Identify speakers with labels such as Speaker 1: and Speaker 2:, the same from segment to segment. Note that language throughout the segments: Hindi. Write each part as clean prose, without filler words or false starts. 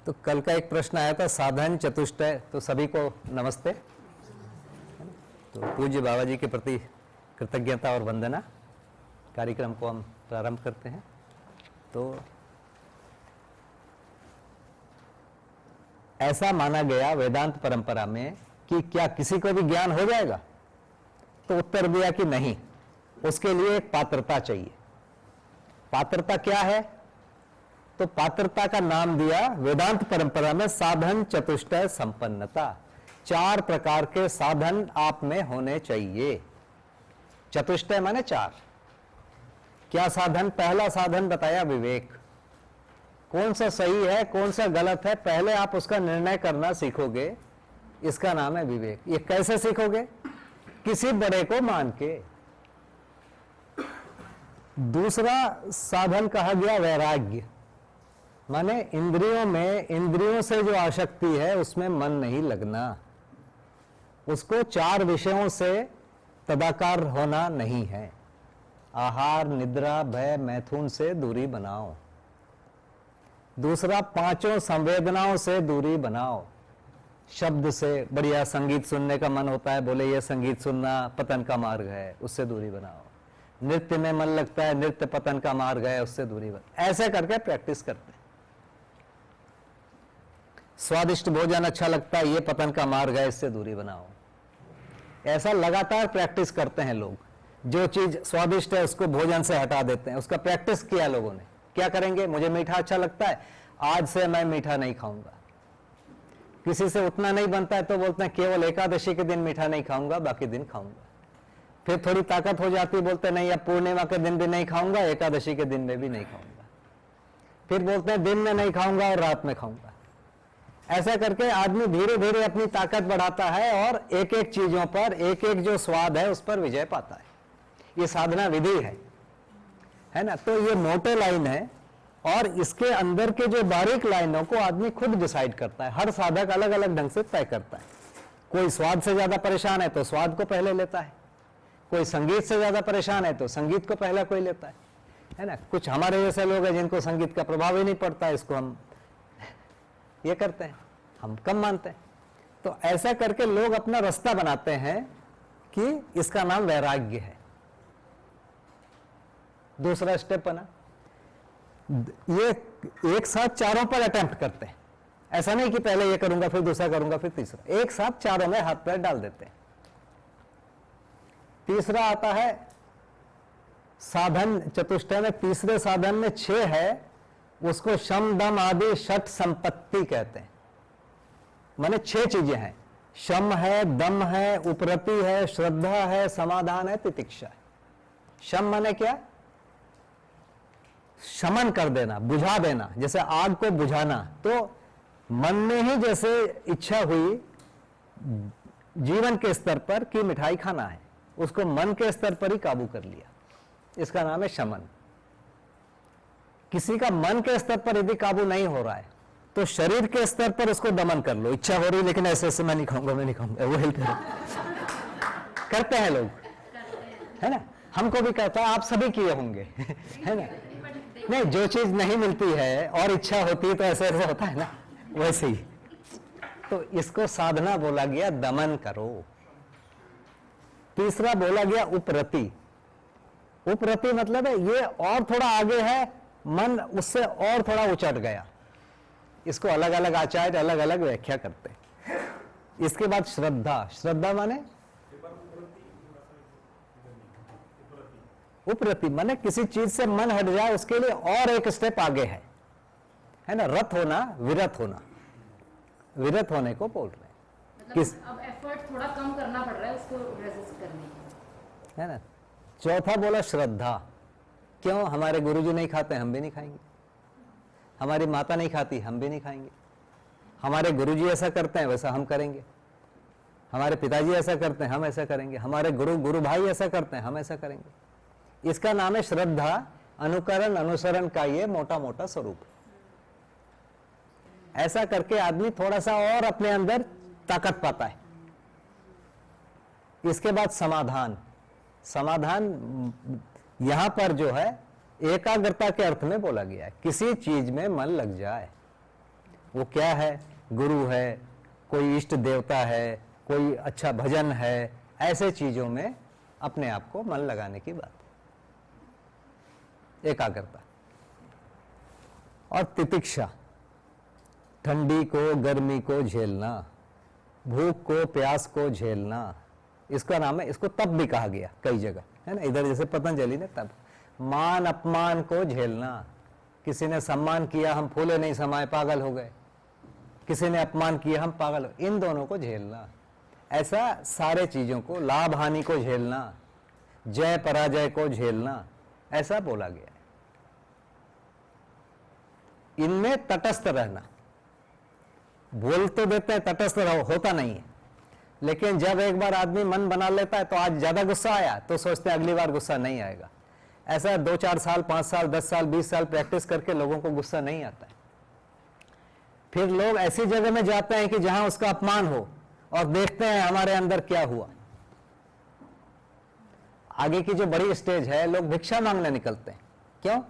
Speaker 1: तो कल का एक प्रश्न आया था साधन चतुष्टय। तो सभी को नमस्ते। तो पूज्य बाबा जी के प्रति कृतज्ञता और वंदना। कार्यक्रम को हम प्रारंभ करते हैं। तो ऐसा माना गया वेदांत परंपरा में कि क्या किसी को भी ज्ञान हो जाएगा? तो उत्तर दिया कि नहीं, उसके लिए एक पात्रता चाहिए। पात्रता क्या है? तो पात्रता का नाम दिया वेदांत परंपरा में साधन चतुष्टय संपन्नता। 4 प्रकार के साधन आप में होने चाहिए। चतुष्टय माने 4। क्या साधन? पहला साधन बताया विवेक। कौन सा सही है, कौन सा गलत है, पहले आप उसका निर्णय करना सीखोगे। इसका नाम है विवेक। ये कैसे सीखोगे? किसी बड़े को मान के। दूसरा साधन कहा गया वैराग्य, माने इंद्रियों में, इंद्रियों से जो आसक्ति है उसमें मन नहीं लगना। उसको 4 विषयों से तदाकार होना नहीं है। आहार, निद्रा, भय, मैथुन से दूरी बनाओ। दूसरा 5 संवेदनाओं से दूरी बनाओ। शब्द से, बढ़िया संगीत सुनने का मन होता है, बोले ये संगीत सुनना पतन का मार्ग है, उससे दूरी बनाओ। नृत्य में मन लगता है, नृत्य पतन का मार्ग है, उससे दूरी बनाओ। ऐसे करके प्रैक्टिस करते हैं। स्वादिष्ट भोजन अच्छा लगता है, ये पतन का मार्ग है, इससे दूरी बनाओ। ऐसा लगातार प्रैक्टिस करते हैं लोग। जो चीज स्वादिष्ट है उसको भोजन से हटा देते हैं। उसका प्रैक्टिस किया लोगों ने। क्या करेंगे? मुझे मीठा अच्छा लगता है, आज से मैं मीठा नहीं खाऊंगा। किसी से उतना नहीं बनता है तो बोलते हैं केवल एकादशी के दिन मीठा नहीं खाऊंगा, बाकी दिन खाऊंगा। फिर थोड़ी ताकत हो जाती है, बोलते नहीं अब पूर्णिमा के दिन भी नहीं खाऊंगा, एकादशी के दिन में भी नहीं खाऊंगा। फिर बोलते हैं दिन में नहीं खाऊंगा और रात में खाऊंगा। ऐसा करके आदमी धीरे धीरे अपनी ताकत बढ़ाता है और एक एक चीजों पर, एक एक जो स्वाद है उस पर विजय पाता है। ये साधना विधि है ना। तो ये मोटे लाइन है और इसके अंदर के जो बारीक लाइनों को आदमी खुद डिसाइड करता है। हर साधक अलग अलग ढंग से तय करता है। कोई स्वाद से ज्यादा परेशान है तो स्वाद को पहले लेता है, कोई संगीत से ज्यादा परेशान है तो संगीत को पहला कोई लेता है ना। कुछ हमारे जैसे लोग हैं जिनको संगीत का प्रभाव ही नहीं पड़ता, इसको हम ये करते हैं, हम कम मानते हैं। तो ऐसा करके लोग अपना रास्ता बनाते हैं कि इसका नाम वैराग्य है। दूसरा स्टेप बना, ये एक साथ चारों पर अटेम्प्ट करते हैं। ऐसा नहीं कि पहले ये करूंगा फिर दूसरा करूंगा फिर तीसरा, एक साथ चारों में हाथ पैर डाल देते हैं। तीसरा आता है साधन चतुष्टय में। तीसरे साधन में 6 है, उसको शम दम आदि षट संपत्ति कहते हैं। माने 6 चीजें हैं। शम है, दम है, उपरति है, श्रद्धा है, समाधान है, तितिक्षा है। शम माने क्या? शमन कर देना, बुझा देना। जैसे आग को बुझाना, तो मन में ही जैसे इच्छा हुई जीवन के स्तर पर कि मिठाई खाना है, उसको मन के स्तर पर ही काबू कर लिया, इसका नाम है शमन। किसी का मन के स्तर पर यदि काबू नहीं हो रहा है तो शरीर के स्तर पर उसको दमन कर लो। इच्छा हो रही लेकिन ऐसे ऐसे मैं नहीं खाऊंगा, मैं नहीं खाऊंगा, वो हेल्प करते हैं लोग, है ना। हमको भी कहता है, आप सभी किए होंगे, है ना। नहीं, जो चीज नहीं मिलती है और इच्छा होती है तो ऐसे ऐसे होता है ना, वैसे ही। तो इसको साधना बोला गया, दमन करो। तीसरा बोला गया उपरति। उपरति मतलब है ये और थोड़ा आगे है, मन उससे और थोड़ा उचट गया। इसको अलग अलग आचार्य अलग अलग व्याख्या करते हैं। इसके बाद श्रद्धा। श्रद्धा माने उपरति माने किसी चीज से मन हट जाए, उसके लिए और एक स्टेप आगे है ना। रत होना, विरत होना। विरत होने को बोल रहे हैं।
Speaker 2: मतलब अब एफर्ट थोड़ा कम करना पड़ रहा है उसको रेजिस्ट करने के,
Speaker 1: है ना। चौथा बोला श्रद्धा। क्यों? हमारे गुरुजी नहीं खाते, हम भी नहीं खाएंगे। हमारी माता नहीं खाती, हम भी नहीं खाएंगे। हमारे गुरुजी ऐसा करते हैं, वैसा हम करेंगे। हमारे पिताजी ऐसा करते हैं, हम ऐसा करेंगे। हमारे गुरु भाई ऐसा करते हैं, हम ऐसा करेंगे। इसका नाम है श्रद्धा। अनुकरण अनुसरण का ये मोटा मोटा स्वरूप। ऐसा करके आदमी थोड़ा सा और अपने अंदर ताकत पाता है। इसके बाद समाधान। समाधान यहां पर जो है एकाग्रता के अर्थ में बोला गया है। किसी चीज में मन लग जाए, वो क्या है? गुरु है, कोई इष्ट देवता है, कोई अच्छा भजन है, ऐसे चीजों में अपने आप को मन लगाने की बात है। एकाग्रता और तितिक्षा, ठंडी को गर्मी को झेलना, भूख को प्यास को झेलना, इसका नाम है, इसको तप भी कहा गया कई जगह, है ना। इधर जैसे पतंजलि ने तप, मान अपमान को झेलना, किसी ने सम्मान किया हम फूले नहीं समाये पागल हो गए, किसी ने अपमान किया हम पागल हो, इन दोनों को झेलना, ऐसा सारे चीजों को, लाभ हानि को झेलना, जय पराजय को झेलना, ऐसा बोला गया है। इनमें तटस्थ रहना, बोल तो देते हैं तटस्थ रहो, होता नहीं है, लेकिन जब एक बार आदमी मन बना लेता है तो आज ज्यादा गुस्सा आया तो सोचते हैं अगली बार गुस्सा नहीं आएगा। ऐसा 2-4 साल, 5 साल, 10 साल, 20 साल प्रैक्टिस करके लोगों को गुस्सा नहीं आता है। फिर लोग ऐसी जगह में जाते हैं कि जहां उसका अपमान हो और देखते हैं हमारे अंदर क्या हुआ। आगे की जो बड़ी स्टेज है, लोग भिक्षा मांगने निकलते हैं। क्यों?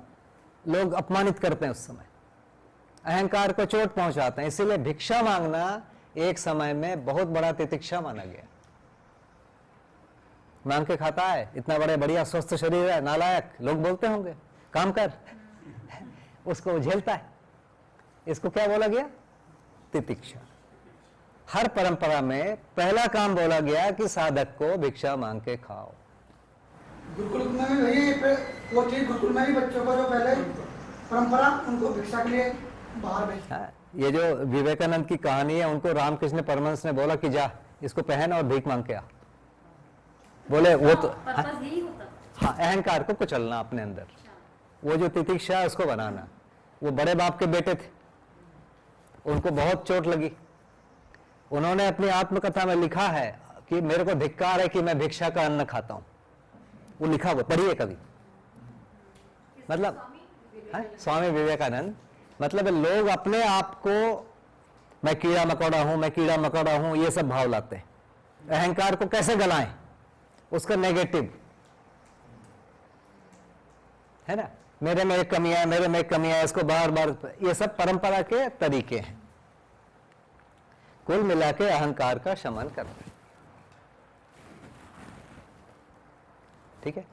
Speaker 1: लोग अपमानित करते हैं, उस समय अहंकार को चोट पहुंचाते हैं, इसीलिए भिक्षा मांगना एक समय में बहुत बड़ा तितिक्षा माना गया। मांग के खाता है, इतना बड़े बढ़िया स्वस्थ शरीर है, नालायक लोग बोलते होंगे, काम कर उसको झेलता है। इसको क्या बोला गया? तितिक्षा। हर परंपरा में पहला काम बोला गया कि साधक को भिक्षा मांग के खाओ।
Speaker 3: गुरुकुल में भी वही वो चीज, गुरुकुल में भी बच्चों को जो पहले परंपरा, उनको भिक्षा के लिए बाहर भेज।
Speaker 1: ये जो विवेकानंद की कहानी है, उनको रामकृष्ण परमहंस ने बोला कि जा इसको पहन और भीख मांग के आ। बोले वो तो
Speaker 2: पर्पस यही होता।
Speaker 1: हाँ, अहंकार को कुचलना अपने अंदर, वो जो तितिक्षा है उसको बनाना। वो बड़े बाप के बेटे थे, उनको बहुत चोट लगी। उन्होंने अपनी आत्मकथा में लिखा है कि मेरे को धिक्कार है कि मैं भिक्षा का अन्न खाता हूं। वो लिखा हुआ पढ़िए कभी। मतलब स्वामी विवेकानंद, मतलब लोग अपने आप को मैं कीड़ा मकोड़ा हूं, मैं कीड़ा मकोड़ा हूं, ये सब भाव लाते हैं। अहंकार को कैसे गलाएं, उसका नेगेटिव है ना, मेरे में एक कमी है, मेरे में एक कमी है, इसको बार बार, ये सब परंपरा के तरीके हैं। कुल मिला के अहंकार का शमन करना, ठीक है।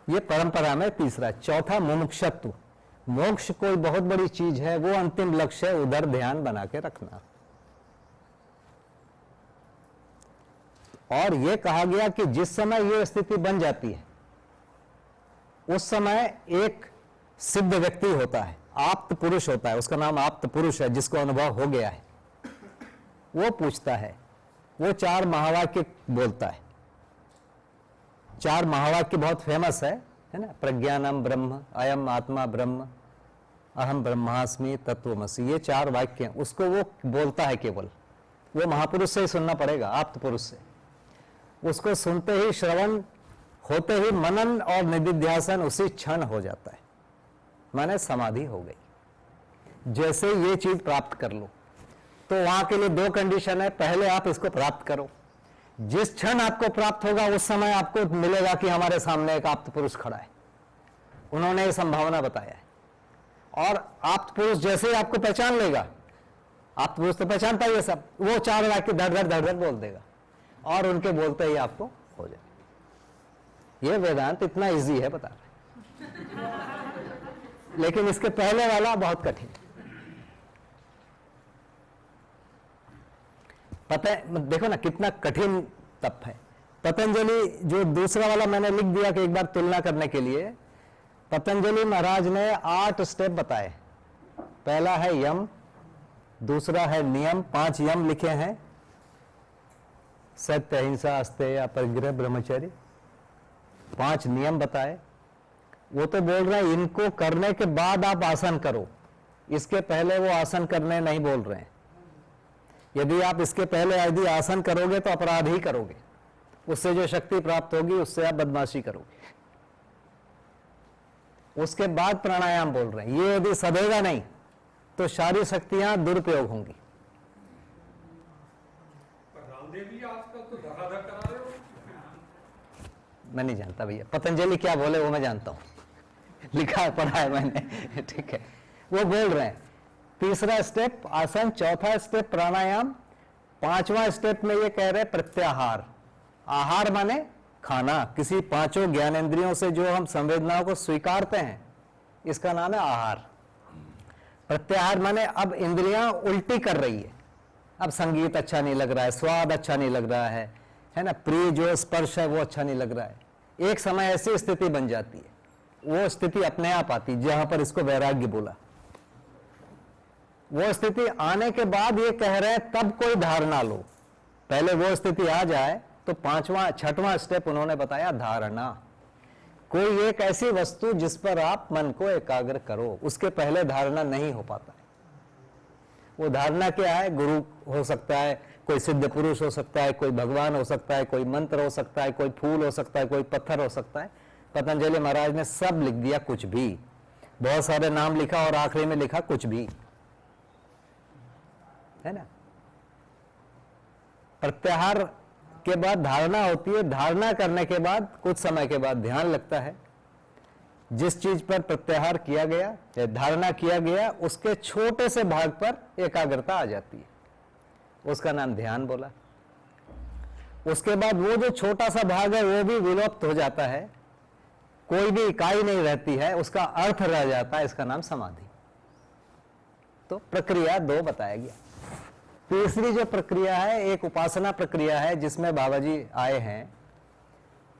Speaker 1: ये परंपरा में तीसरा। चौथा, मुमुक्षत्व। मोक्ष कोई बहुत बड़ी चीज है, वो अंतिम लक्ष्य है, उधर ध्यान बना के रखना। और यह कहा गया कि जिस समय यह स्थिति बन जाती है, उस समय एक सिद्ध व्यक्ति होता है, आप्त पुरुष होता है, उसका नाम आप्त पुरुष है, जिसको अनुभव हो गया है। वो पूछता है, वो 4 महावाक्य बोलता है। 4 महावाक्य बहुत फेमस है ना, प्रज्ञानम ब्रह्म, अयम आत्मा ब्रह्म, अहम ब्रह्मास्मि, तत्वमसि, ये 4 वाक्य हैं। उसको वो बोलता है केवल, वो महापुरुष से ही सुनना पड़ेगा, आप्त पुरुष से। उसको सुनते ही, श्रवण होते ही मनन और निधिध्यासन उसी क्षण हो जाता है, माने समाधि हो गई। जैसे ये चीज प्राप्त कर लो, तो वहां के लिए 2 कंडीशन है। पहले आप इसको प्राप्त करो, जिस क्षण आपको प्राप्त होगा उस समय आपको मिलेगा कि हमारे सामने एक आप्त पुरुष खड़ा है, उन्होंने ये संभावना बताया है। और आप्त पुरुष जैसे ही आपको पहचान लेगा, आप्त पुरुष तो पहचानता ही है सब, वो 4 वाक्य धड़ धड़ धड़ धड़ बोल देगा और उनके बोलते ही आपको हो जाए। ये वेदांत इतना इजी है, बता रहे, लेकिन इसके पहले वाला बहुत कठिन। पता है, देखो ना कितना कठिन तप है। पतंजलि, जो दूसरा वाला मैंने लिख दिया कि एक बार तुलना करने के लिए, पतंजलि महाराज ने 8 स्टेप बताए। पहला है यम, दूसरा है नियम, 5 यम लिखे हैं, सत्य, अहिंसा, अस्तेय, अपरिग्रह, ब्रह्मचर्य, 5 नियम बताए। वो तो बोल रहे हैं इनको करने के बाद आप आसन करो, इसके पहले वो आसन करने नहीं बोल रहे हैं। यदि आप इसके पहले यदि आसन करोगे तो अपराध ही करोगे, उससे जो शक्ति प्राप्त होगी उससे आप बदमाशी करोगे। उसके बाद प्राणायाम बोल रहे हैं, ये यदि सधेगा नहीं तो सारी शक्तियां दुरुपयोग होंगी। मैं नहीं जानता भैया, पतंजलि क्या बोले वो मैं जानता हूं, लिखा है, पढ़ा है मैंने, ठीक है। वो बोल रहे हैं तीसरा स्टेप आसन, चौथा स्टेप प्राणायाम, पांचवा स्टेप में ये कह रहे प्रत्याहार। आहार माने खाना, किसी पांचों ज्ञानेंद्रियों से जो हम संवेदनाओं को स्वीकारते हैं, इसका नाम है आहार। प्रत्याहार माने अब इंद्रियां उल्टी कर रही है, अब संगीत अच्छा नहीं लग रहा है, स्वाद अच्छा नहीं लग रहा है ना, प्रिय जो स्पर्श है वो अच्छा नहीं लग रहा है। एक समय ऐसी स्थिति बन जाती है, वो स्थिति अपने आप आती, जहां पर इसको वैराग्य बोला। वो स्थिति आने के बाद ये कह रहे हैं तब कोई धारणा लो। पहले वो स्थिति आ जाए तो पांचवा छठवां स्टेप उन्होंने बताया धारणा। कोई एक ऐसी वस्तु जिस पर आप मन को एकाग्र करो, उसके पहले धारणा नहीं हो पाता है। वो धारणा क्या है? गुरु हो सकता है, कोई सिद्ध पुरुष हो सकता है, कोई भगवान हो सकता है, कोई मंत्र हो सकता है, कोई फूल हो सकता है, कोई पत्थर हो सकता है। पतंजलि महाराज ने सब लिख दिया, कुछ भी, बहुत सारे नाम लिखा और आखिरी में लिखा कुछ भी, है ना। प्रत्याहार के बाद धारणा होती है, धारणा करने के बाद कुछ समय के बाद ध्यान लगता है। जिस चीज पर प्रत्याहार किया गया या धारणा किया गया, उसके छोटे से भाग पर एकाग्रता आ जाती है, उसका नाम ध्यान बोला। उसके बाद वो जो छोटा सा भाग है वो भी विलुप्त हो जाता है, कोई भी इकाई नहीं रहती है, उसका अर्थ रह जाता है, इसका नाम समाधि। तो प्रक्रिया दो बताया गया। तीसरी जो प्रक्रिया है, एक उपासना प्रक्रिया है, जिसमें बाबा जी आए हैं।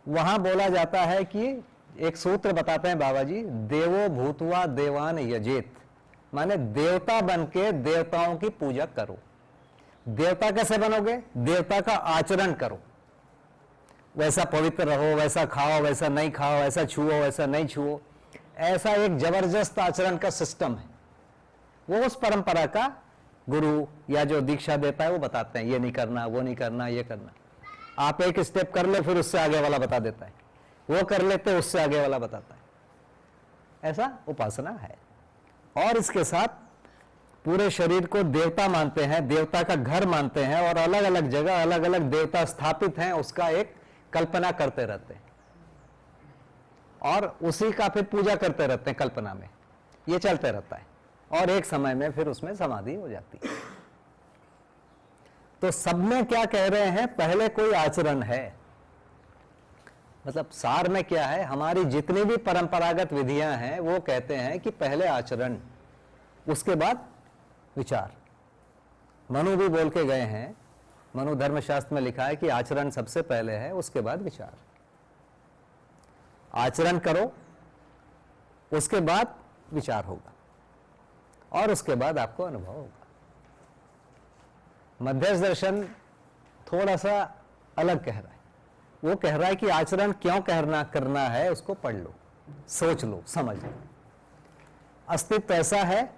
Speaker 1: वहां बोला जाता है कि एक सूत्र बताते हैं बाबा जी, देवो भूतवा देवान यजेत, माने देवता बन के देवताओं की पूजा करो। देवता कैसे बनोगे? देवता का आचरण करो, वैसा पवित्र रहो, वैसा खाओ, वैसा नहीं खाओ, ऐसा छुओ, वैसा नहीं छुओ। ऐसा एक जबरदस्त आचरण का सिस्टम है। वो उस परंपरा का गुरु या जो दीक्षा देता है वो बताते हैं, ये नहीं करना, वो नहीं करना, ये करना। आप एक स्टेप कर ले, फिर उससे आगे वाला बता देता है, वो कर लेते उससे आगे वाला बताता है। ऐसा उपासना है। और इसके साथ पूरे शरीर को देवता मानते हैं, देवता का घर मानते हैं, और अलग अलग जगह अलग अलग देवता स्थापित हैं, उसका एक कल्पना करते रहते हैं और उसी का फिर पूजा करते रहते हैं कल्पना में। ये चलते रहता है और एक समय में फिर उसमें समाधि हो जाती है। तो सब में क्या कह रहे हैं? पहले कोई आचरण है। मतलब सार में क्या है? हमारी जितनी भी परंपरागत विधियां हैं वो कहते हैं कि पहले आचरण, उसके बाद विचार। मनु भी बोल के गए हैं, मनु धर्मशास्त्र में लिखा है कि आचरण सबसे पहले है, उसके बाद विचार। आचरण करो, उसके बाद विचार होगा और उसके बाद आपको अनुभव होगा। मध्यस्थ दर्शन थोड़ा सा अलग कह रहा है। वो कह रहा है कि आचरण क्यों करना है, उसको पढ़ लो, सोच लो, समझ लो। अस्तित्व ऐसा है,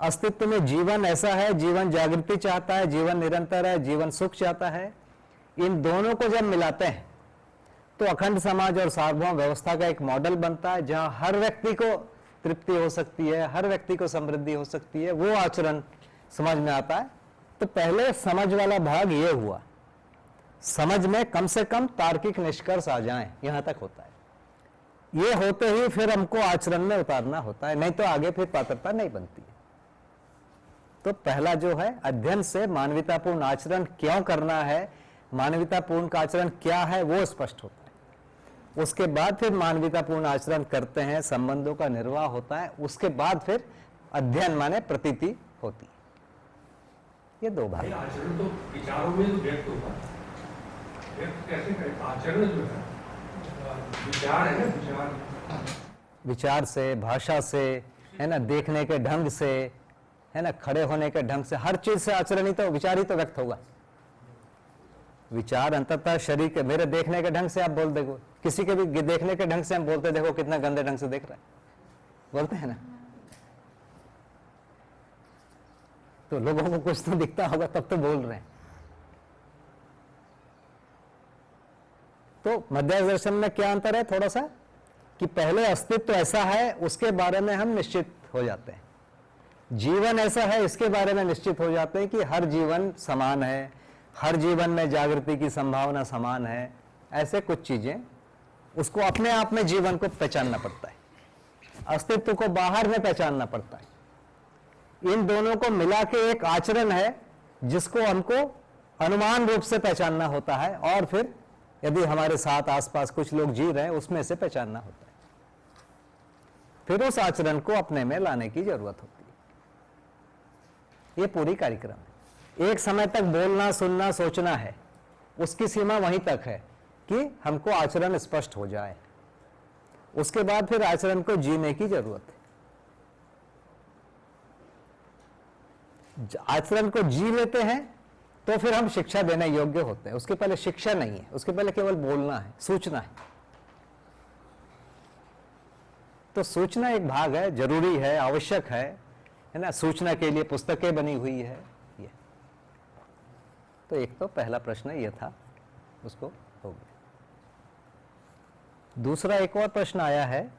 Speaker 1: अस्तित्व में जीवन ऐसा है, जीवन जागृति चाहता है, जीवन निरंतर है, जीवन सुख चाहता है। इन दोनों को जब मिलाते हैं तो अखंड समाज और सार्वभौम व्यवस्था का एक मॉडल बनता है, जहां हर व्यक्ति को तृप्ति हो सकती है, हर व्यक्ति को समृद्धि हो सकती है। वो आचरण समझ में आता है। तो पहले समझ वाला भाग ये हुआ, समझ में कम से कम तार्किक निष्कर्ष आ जाएं, यहां तक होता है। ये होते ही फिर हमको आचरण में उतारना होता है, नहीं तो आगे फिर पात्रता नहीं बनती है। तो पहला जो है, अध्ययन से मानवतापूर्ण आचरण क्यों करना है, मानवतापूर्ण का आचरण क्या है, वो स्पष्ट होता है। उसके बाद फिर मानवतापूर्ण आचरण करते हैं, संबंधों का निर्वाह होता है। उसके बाद फिर अध्ययन माने प्रतीति होती है। ये दो भाग।
Speaker 4: आचरण तो विचारों में तो व्यक्त होगा, व्यक्त कैसे करें? आचरण जो है विचार है ना,
Speaker 1: विचार से, भाषा से, है ना, देखने के ढंग से, है ना, खड़े होने के ढंग से, हर चीज से आचरण ही तो, विचार ही तो व्यक्त होगा। विचार अंततः शरीर के, मेरे देखने के ढंग से आप बोल देखो, किसी के भी देखने के ढंग से हम बोलते, देखो कितना गंदे ढंग से देख रहा है, बोलते हैं ना। तो लोगों को कुछ तो दिखता होगा तब तो बोल रहे हैं। तो मध्याह्न दर्शन में क्या अंतर है? थोड़ा सा कि पहले अस्तित्व ऐसा है, उसके बारे में हम निश्चित हो जाते हैं। जीवन ऐसा है, इसके बारे में निश्चित हो जाते हैं कि हर जीवन समान है, हर जीवन में जागृति की संभावना समान है। ऐसे कुछ चीजें, उसको अपने आप में जीवन को पहचानना पड़ता है, अस्तित्व को बाहर में पहचानना पड़ता है। इन दोनों को मिला के एक आचरण है जिसको हमको अनुमान रूप से पहचानना होता है, और फिर यदि हमारे साथ आसपास कुछ लोग जी रहे हैं उसमें से पहचानना होता है। फिर उस आचरण को अपने में लाने की जरूरत होती है। ये पूरी कार्यक्रम है। एक समय तक बोलना, सुनना, सोचना है, उसकी सीमा वहीं तक है कि हमको आचरण स्पष्ट हो जाए। उसके बाद फिर आचरण को जीने की जरूरत है। आचरण को जी लेते हैं तो फिर हम शिक्षा देने योग्य होते हैं। उसके पहले शिक्षा नहीं है, उसके पहले केवल बोलना है, सूचना है। तो सूचना एक भाग है, जरूरी है, आवश्यक है ना। सूचना के लिए पुस्तकें बनी हुई है। ये तो एक तो पहला प्रश्न ये था, उसको हो गया। दूसरा एक और प्रश्न आया है,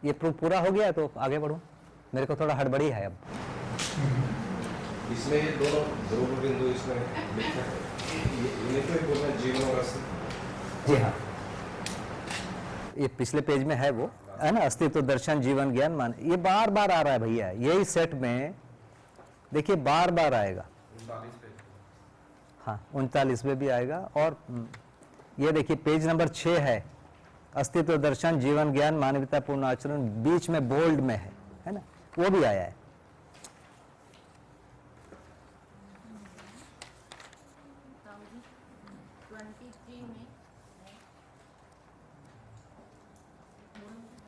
Speaker 1: ये पूरा हो गया तो आगे बढ़ूं, मेरे को थोड़ा हड़बड़ी है अब।
Speaker 5: इसमें ये दोनों ध्रुव बिंदु इसमें लिखा है, ये तो एक बोलना जीवन और अस्तित्व।
Speaker 1: जी हाँ, ये पिछले पेज में है, वो है ना, अस्तित्व, दर्शन, जीवन, ज्ञान, मान। ये बार बार आ रहा है भैया, यही सेट में देखिए बार बार आएगा।
Speaker 5: 39 पेज।
Speaker 1: हाँ, 39 में भी आएगा। और ये देखिए पेज नंबर 6 है, अस्तित्व, दर्शन, जीवन, ज्ञान, मानवता, पूर्ण आचरण, बीच में बोल्ड में है ना, वो भी आया है।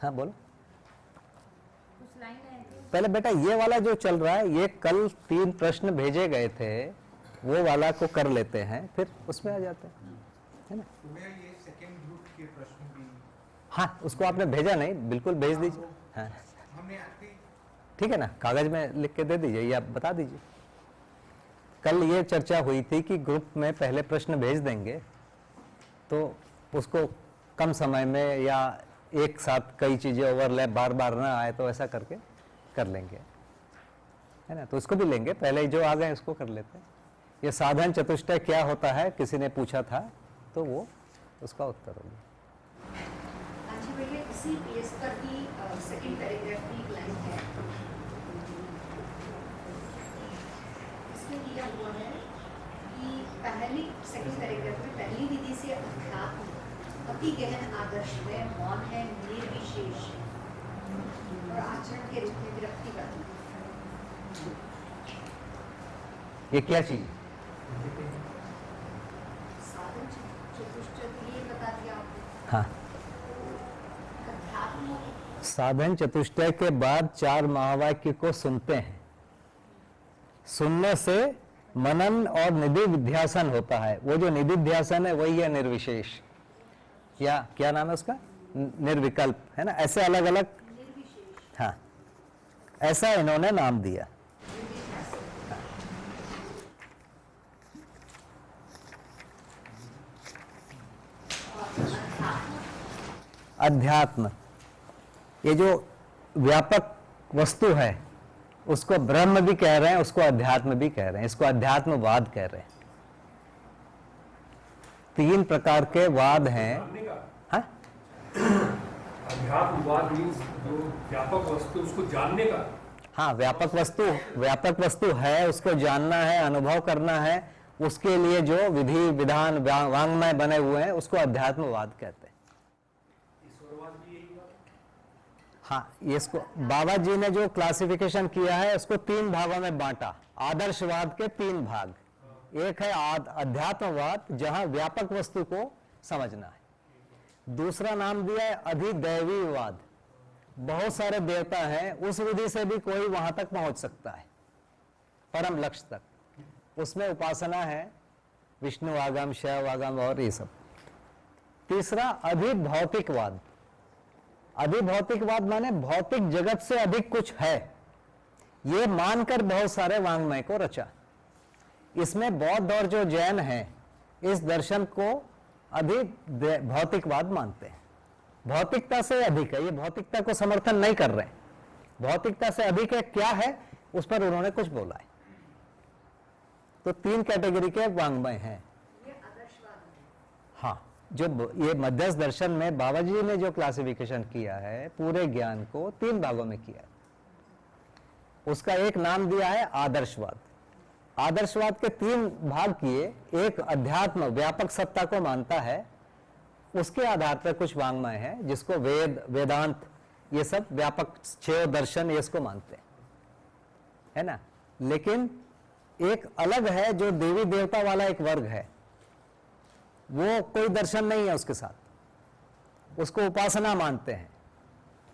Speaker 1: हाँ बोलो।
Speaker 2: कुछ लाइन है
Speaker 1: पहले बेटा ये वाला जो चल रहा है, ये कल 3 प्रश्न भेजे गए थे, वो वाला को कर लेते हैं, फिर उसमें आ जाते हैं, है ना।
Speaker 6: ये सेकंड ग्रुप के प्रश्न भी
Speaker 1: हाँ, उसको आपने भेजा नहीं, बिल्कुल भेज दीजिए। हाँ
Speaker 6: हमने आपकी
Speaker 1: ठीक है ना, कागज में लिख के दे दीजिए या बता दीजिए। कल ये चर्चा हुई थी कि ग्रुप में पहले प्रश्न भेज देंगे तो उसको कम समय में या एक साथ कई चीजें ओवरलैप बार बार ना आए तो ऐसा करके कर लेंगे, है ना। तो उसको भी लेंगे, पहले जो आ गए उसको कर लेते हैं। ये साधन चतुष्टय क्या होता है किसी ने पूछा था, तो वो उसका उत्तर होगा।
Speaker 7: अच्छा भैया, इसी पेज पर ही सेकंड पैराग्राफ की एक लाइन है, इसमें दिया हुआ है कि पहली सेकंड पैराग्राफ में पहली विधि से अध्यात्म अति गहन आदर्श में मौन है, निर्विशेष और आचरण के रूप में विरक्ति करना।
Speaker 1: ये क्या चीज?
Speaker 7: साधन चतुष्टय तो ये बता दिया आपने।
Speaker 1: हाँ,
Speaker 7: अध्यात्म
Speaker 1: साधन चतुष्टय के बाद 4 महावाक्य को सुनते हैं। सुनने से मनन और निधिध्यासन होता है। वो जो निधिध्यासन है वही है निर्विशेष, या क्या नाम है उसका, निर्विकल्प, है ना। ऐसे अलग अलग, हाँ, ऐसा इन्होंने नाम दिया। अध्यात्म, ये जो व्यापक वस्तु है उसको ब्रह्म भी कह रहे हैं, उसको अध्यात्म भी कह रहे हैं, इसको अध्यात्मवाद कह रहे हैं। 3 प्रकार के वाद हैं।
Speaker 4: जानने का
Speaker 1: हाँ,
Speaker 4: अध्यात्मवाद मीन्स जो व्यापक वस्तु उसको जानने का।
Speaker 1: हाँ, व्यापक वस्तु है, उसको जानना है, अनुभव करना है, उसके लिए जो विधि विधान वांग्मय बने हुए हैं उसको अध्यात्मवाद कहते हैं।
Speaker 4: ईश्वरवाद भी यही बात।
Speaker 1: हाँ, ये इसको बाबा जी ने जो क्लासिफिकेशन किया है उसको 3 भागों में बांटा। आदर्शवाद के 3 भाग, एक है अध्यात्मवाद जहां व्यापक वस्तु को समझना है। दूसरा नाम दिया है अधिदैवीवाद, बहुत सारे देवता हैं, उस विधि से भी कोई वहां तक पहुंच सकता है परम लक्ष्य तक, उसमें उपासना है, विष्णु आगम, शैव आगम और ये सब। तीसरा अधिभौतिकवाद, अधिभौतिकवाद माने भौतिक जगत से अधिक कुछ है, ये मानकर बहुत सारे वांग्मय को रचा। इसमें बौद्ध और जो जैन हैं इस दर्शन को अधिक भौतिकवाद मानते हैं। भौतिकता से अधिक है, ये भौतिकता को समर्थन नहीं कर रहे हैं, भौतिकता से अधिक है क्या है उस पर उन्होंने कुछ बोला है। तो 3 कैटेगरी के वांग्मय हैं।
Speaker 7: ये आदर्शवाद है।
Speaker 1: हाँ, जो ये मध्यस्थ दर्शन में बाबा जी ने जो क्लासिफिकेशन किया है पूरे ज्ञान को 3 भागों में किया है। उसका एक नाम दिया है आदर्शवाद। आदर्शवाद के 3 भाग किए। एक अध्यात्म व्यापक सत्ता को मानता है, उसके आधार पर कुछ वांग्मय है जिसको वेद, वेदांत, ये सब व्यापक 6 दर्शन ये इसको मानते हैं, है ना। लेकिन एक अलग है जो देवी देवता वाला एक वर्ग है, वो कोई दर्शन नहीं है उसके साथ, उसको उपासना मानते हैं।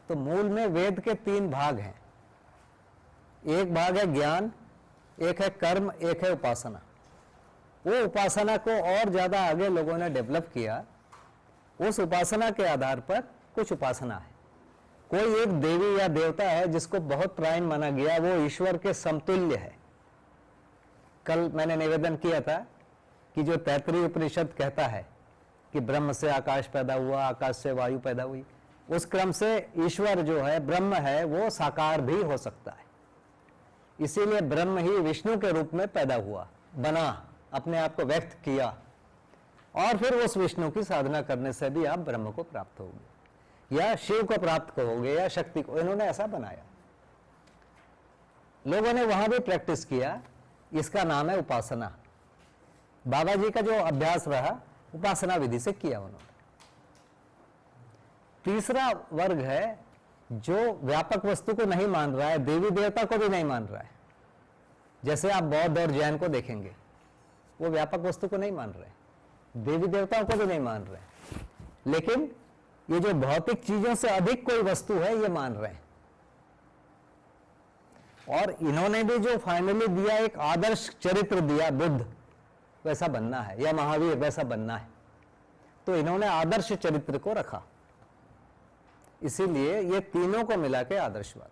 Speaker 1: तो मूल में वेद के 3 भाग हैं। एक भाग है ज्ञान, एक है कर्म, एक है उपासना। वो उपासना को और ज्यादा आगे लोगों ने डेवलप किया। उस उपासना के आधार पर कुछ उपासना है। कोई एक देवी या देवता है जिसको बहुत प्राइम माना गया, वो ईश्वर के समतुल्य है। कल मैंने निवेदन किया था कि जो तैत्तरीय उपनिषद कहता है कि ब्रह्म से आकाश पैदा हुआ, आकाश से वायु पैदा हुई, उस क्रम से ईश्वर जो है, ब्रह्म है, वो साकार भी हो सकता है। इसीलिए ब्रह्म ही विष्णु के रूप में पैदा हुआ, बना, अपने आप को व्यक्त किया, और फिर उस विष्णु की साधना करने से भी आप ब्रह्म को प्राप्त होगे या शिव को प्राप्त करोगे या शक्ति को। इन्होंने ऐसा बनाया, लोगों ने वहां भी प्रैक्टिस किया। इसका नाम है उपासना। बाबा जी का जो अभ्यास रहा, उपासना विधि से किया उन्होंने। तीसरा वर्ग है जो व्यापक वस्तु को नहीं मान रहा है, देवी देवता को भी नहीं मान रहा है। जैसे आप बौद्ध और जैन को देखेंगे, वो व्यापक वस्तु को नहीं मान रहे, देवी देवताओं को भी नहीं मान रहे, लेकिन ये जो भौतिक चीजों से अधिक कोई वस्तु है ये मान रहे हैं। और इन्होंने भी जो फाइनली दिया, एक आदर्श चरित्र दिया, बुद्ध वैसा बनना है या महावीर वैसा बनना है, तो इन्होंने आदर्श चरित्र को रखा। इसीलिए ये तीनों को मिला के आदर्शवाद।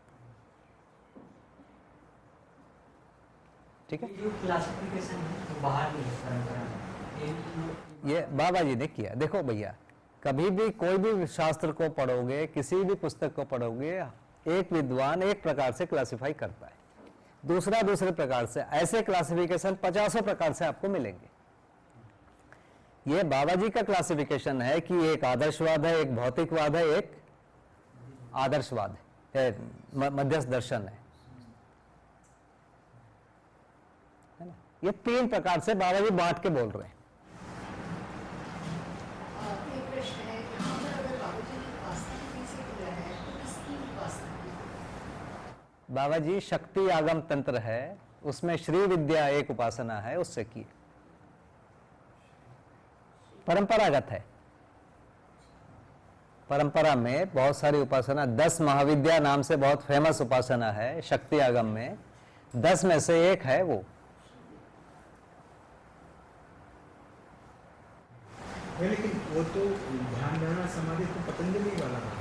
Speaker 1: ठीक है,
Speaker 8: जो क्लासिफिकेशन है तो बाहर नहीं है परंपरा में।
Speaker 1: ये बाबा जी ने किया। देखो भैया, कभी भी कोई भी शास्त्र को पढ़ोगे, किसी भी पुस्तक को पढ़ोगे, एक विद्वान एक प्रकार से क्लासिफाई करता है, दूसरा दूसरे प्रकार से। ऐसे क्लासिफिकेशन 50 प्रकार से आपको मिलेंगे। ये बाबा जी का क्लासिफिकेशन है कि एक आदर्शवाद है, एक भौतिकवाद है, एक आदर्शवाद है, मध्यस्थ दर्शन है ना। ये 3 प्रकार से बाबा जी बांट के बोल रहे हैं।
Speaker 7: एक प्रश्न है, यहाँ पर अगर बाबूजी ने उपासना विधि से किया है तो किसकी उपासना की?
Speaker 1: बाबा जी शक्ति आगम तंत्र है, उसमें श्री विद्या एक उपासना है, उससे की। परंपरागत है। परंपरा में बहुत सारी उपासना, 10 महाविद्या नाम से बहुत फेमस उपासना है शक्ति आगम में, 10 में से एक है वो।
Speaker 6: लेकिन वो तो ध्यान धारणा समाधि तो पतंजलि वाला है।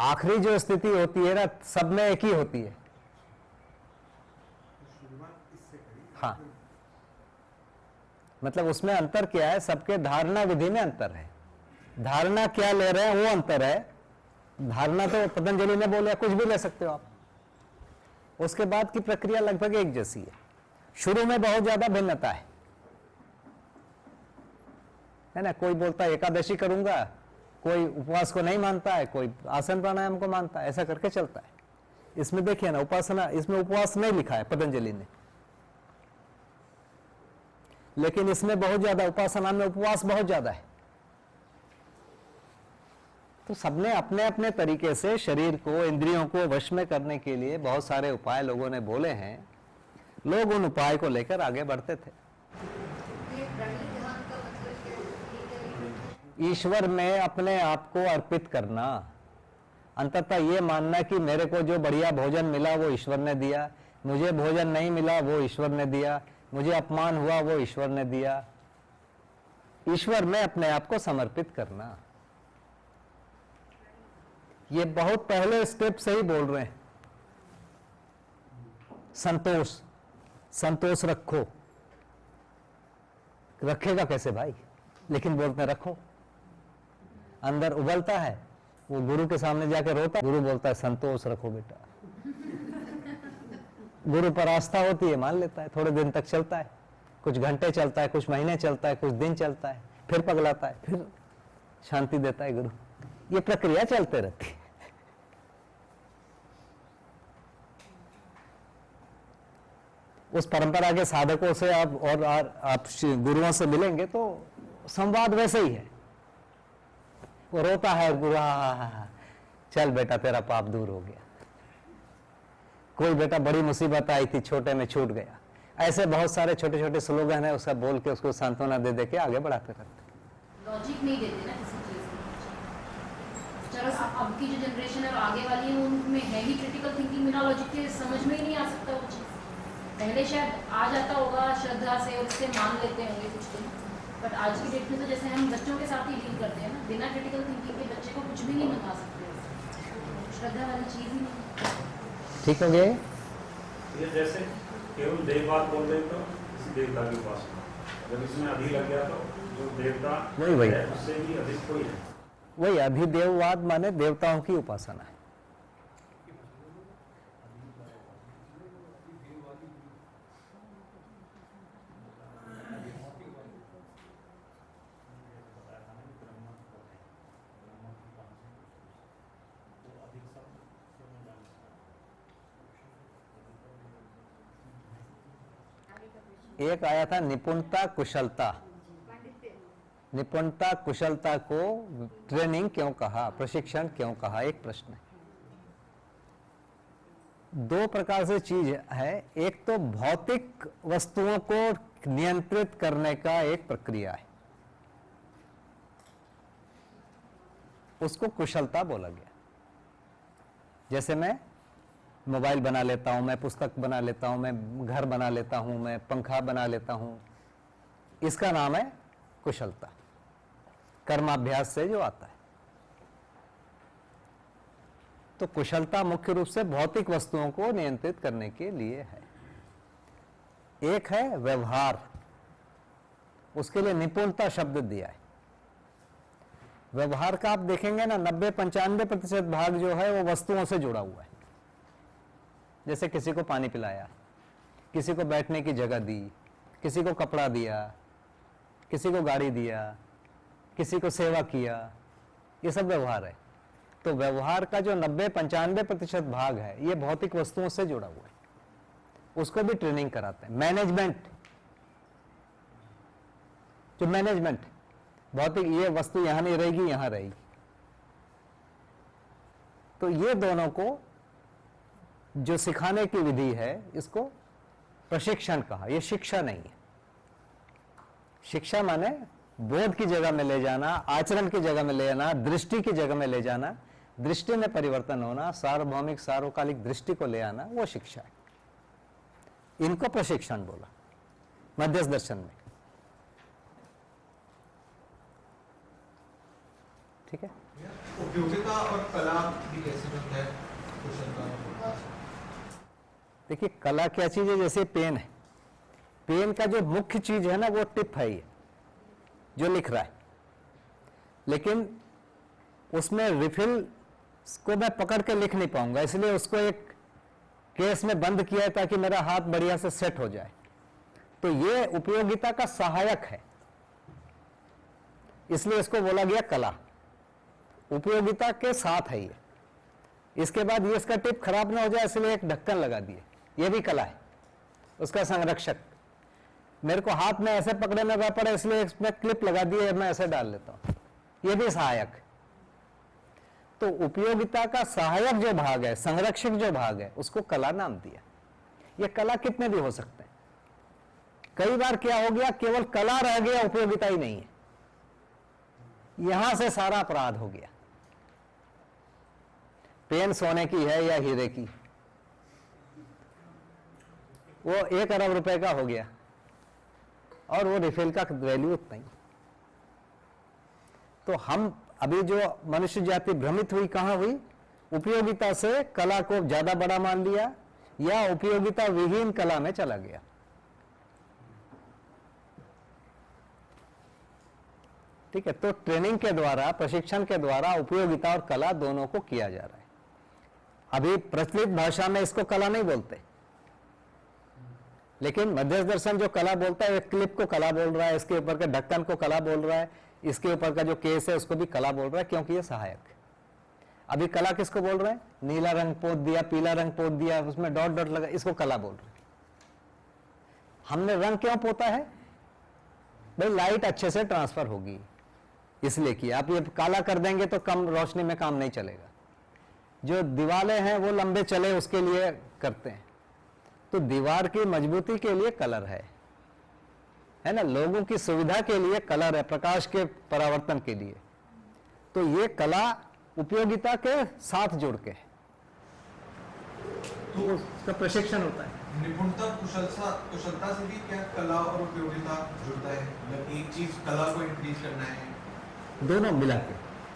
Speaker 1: आखिरी जो स्थिति होती है ना, सब में एक ही होती है।
Speaker 6: शुरुआत इससे करी।
Speaker 1: हाँ, मतलब उसमें अंतर क्या है, सबके धारणा विधि में अंतर है। धारणा क्या ले रहे हैं वो अंतर है। धारणा तो पतंजलि ने बोले, कुछ भी ले सकते हो आप। उसके बाद की प्रक्रिया लगभग एक जैसी है। शुरू में बहुत ज्यादा भिन्नता है ना। कोई बोलता है एकादशी करूंगा, कोई उपवास को नहीं मानता है, कोई आसन प्राणायाम को मानता है, ऐसा करके चलता है। इसमें देखिए ना, उपासना, इसमें उपवास नहीं लिखा है पतंजलि ने, लेकिन इसमें बहुत ज्यादा, उपासना में उपवास बहुत ज्यादा है। तो सबने अपने अपने तरीके से शरीर को, इंद्रियों को वश में करने के लिए बहुत सारे उपाय लोगों ने बोले हैं। लोग उन उपाय को लेकर आगे बढ़ते थे।
Speaker 7: ये प्रणीत ध्यान का मतलब क्या है?
Speaker 1: ईश्वर में अपने आप को अर्पित करना, अंततः ये मानना कि मेरे को जो बढ़िया भोजन मिला वो ईश्वर ने दिया, मुझे भोजन नहीं मिला वो ईश्वर ने दिया, मुझे अपमान हुआ वो ईश्वर ने दिया। ईश्वर में अपने आप को समर्पित करना, ये बहुत पहले स्टेप से ही बोल रहे हैं। संतोष, संतोष रखो। रखेगा कैसे भाई, लेकिन बोलते हैं रखो। अंदर उबलता है, वो गुरु के सामने जाके रोता है, गुरु बोलता है संतोष रखो बेटा। गुरु पर आस्था होती है, मान लेता है। थोड़े दिन तक चलता है, कुछ घंटे चलता है, कुछ महीने चलता है, कुछ दिन चलता है, फिर पगलाता है, फिर शांति देता है गुरु। ये प्रक्रिया चलते रहती है। उस परंपरा के साधकों से आप गुरुओं से मिलेंगे तो संवाद वैसे ही है। वो रोता है गुरु, हा, चल बेटा तेरा पाप दूर हो गया। कोई बेटा बड़ी मुसीबत आई थी, छोटे में छूट गया। ऐसे बहुत सारे छोटे छोटे स्लोगन है, उसका बोल के उसको सांत्वना दे दे के आगे बढ़ाते रहते।
Speaker 2: लॉजिक नहीं देते ना किसी चीज में। चलो अब की जो जनरेशन है और आगे वाली है उनमें है ही क्रिटिकल थिंकिंग, बिना लॉजिक के समझ में ही नहीं आ सकता वो चीज़। पहले शायद आ जाता होगा श्रद्धा से और उससे मान लेते होंगे कुछ दिन, बट आज की डेट में तो जैसे हम बच्चों के साथ ही डील करते हैं ना, बिना क्रिटिकल थिंकिंग के बच्चे को कुछ भी नहीं मंगा सकते। श्रद्धा वाली चीज़ ही नहीं।
Speaker 1: ठीक हो गया?
Speaker 9: ये जैसे केवल देववाद बोल रहे तो किसी देवता की उपासना, जब इसमें अधि लग गया तो जो देवता
Speaker 1: वही
Speaker 9: है उससे भी अधिक कोई है।
Speaker 1: वही अधिदेववाद माने देवताओं की उपासना है। एक आया था निपुणता कुशलता। निपुणता कुशलता को ट्रेनिंग क्यों कहा, प्रशिक्षण क्यों कहा, एक प्रश्न है। दो प्रकार से चीज है। एक तो भौतिक वस्तुओं को नियंत्रित करने का एक प्रक्रिया है, उसको कुशलता बोला गया। जैसे मैं मोबाइल बना लेता हूं, मैं पुस्तक बना लेता हूं, मैं घर बना लेता हूं, मैं पंखा बना लेता हूं, इसका नाम है कुशलता, कर्माभ्यास से जो आता है। तो कुशलता मुख्य रूप से भौतिक वस्तुओं को नियंत्रित करने के लिए है। एक है व्यवहार, उसके लिए निपुणता शब्द दिया है। व्यवहार का आप देखेंगे ना 90-95% भाग जो है वो वस्तुओं से जुड़ा हुआ है। जैसे किसी को पानी पिलाया, किसी को बैठने की जगह दी, किसी को कपड़ा दिया, किसी को गाड़ी दिया, किसी को सेवा किया, ये सब व्यवहार है। तो व्यवहार का जो 90-95% भाग है ये भौतिक वस्तुओं से जुड़ा हुआ है, उसको भी ट्रेनिंग कराते हैं। मैनेजमेंट, जो मैनेजमेंट भौतिक, ये वस्तु यहां नहीं रहेगी, यहां रहेगी। तो ये दोनों को जो सिखाने की विधि है इसको प्रशिक्षण कहा। यह शिक्षा नहीं है। शिक्षा माने बोध की जगह में ले जाना, आचरण की जगह में ले जाना, दृष्टि की जगह में ले जाना, दृष्टि में परिवर्तन होना, सार्वभौमिक सार्वकालिक दृष्टि को ले आना, वो शिक्षा है। इनको प्रशिक्षण बोला मध्यस्थ दर्शन में। ठीक है।
Speaker 6: उपयोगिता और कला भी कैसे बनता है कुशलता?
Speaker 1: देखिए कला क्या चीज है, जैसे पेन है, पेन का जो मुख्य चीज है ना वो टिप है, ये जो लिख रहा है, लेकिन उसमें रिफिल को मैं पकड़ के लिख नहीं पाऊंगा, इसलिए उसको एक केस में बंद किया है ताकि मेरा हाथ बढ़िया से सेट हो जाए। तो ये उपयोगिता का सहायक है, इसलिए इसको बोला गया कला। उपयोगिता के साथ है ये। इसके बाद ये इसका टिप खराब ना हो जाए इसलिए एक ढक्कन लगा दिए, ये भी कला है, उसका संरक्षक। मेरे को हाथ में ऐसे पकड़ने ना पड़े इसलिए इसमें क्लिप लगा दी है, मैं ऐसे डाल लेता हूं, ये भी सहायक। तो उपयोगिता का सहायक जो भाग है, संरक्षक जो भाग है, उसको कला नाम दिया। ये कला कितने भी हो सकते हैं। कई बार क्या हो गया, केवल कला रह गया, उपयोगिता ही नहीं है, यहां से सारा अपराध हो गया। पेन सोने की है या हीरे की, वो 1 अरब रुपए का हो गया और वो रिफिल का वैल्यू उतना ही। तो हम अभी जो मनुष्य जाति भ्रमित हुई, कहां हुई? उपयोगिता से कला को ज्यादा बड़ा मान लिया या उपयोगिता विहीन कला में चला गया। ठीक है। तो ट्रेनिंग के द्वारा, प्रशिक्षण के द्वारा उपयोगिता और कला दोनों को किया जा रहा है। अभी प्रचलित भाषा में इसको कला नहीं बोलते, लेकिन मध्यस्थ दर्शन जो कला बोलता है, एक क्लिप को कला बोल रहा है, इसके ऊपर के ढक्कन को कला बोल रहा है, इसके ऊपर का जो केस है उसको भी कला बोल रहा है, क्योंकि ये सहायक है। अभी कला किसको बोल रहे हैं? नीला रंग पोत दिया, पीला रंग पोत दिया, उसमें डॉट डॉट लगा, इसको कला बोल रहे हैं। हमने रंग क्यों पोता है? भाई लाइट अच्छे से ट्रांसफर होगी इसलिए किया। आप ये काला कर देंगे तो कम रोशनी में काम नहीं चलेगा। जो दीवारें हैं वो लंबे चले उसके लिए करते हैं। तो दीवार की मजबूती के लिए कलर है ना, लोगों की सुविधा के लिए कलर है, प्रकाश के परावर्तन के लिए। तो ये कला उपयोगिता के साथ जुड़ के तो उसका प्रशिक्षण होता है।
Speaker 10: निपुणता कुशलता से भी क्या कला और उपयोगिता जुड़ता है? मतलब एक चीज कला को इंक्रीज करना है,
Speaker 1: दोनों मिला के,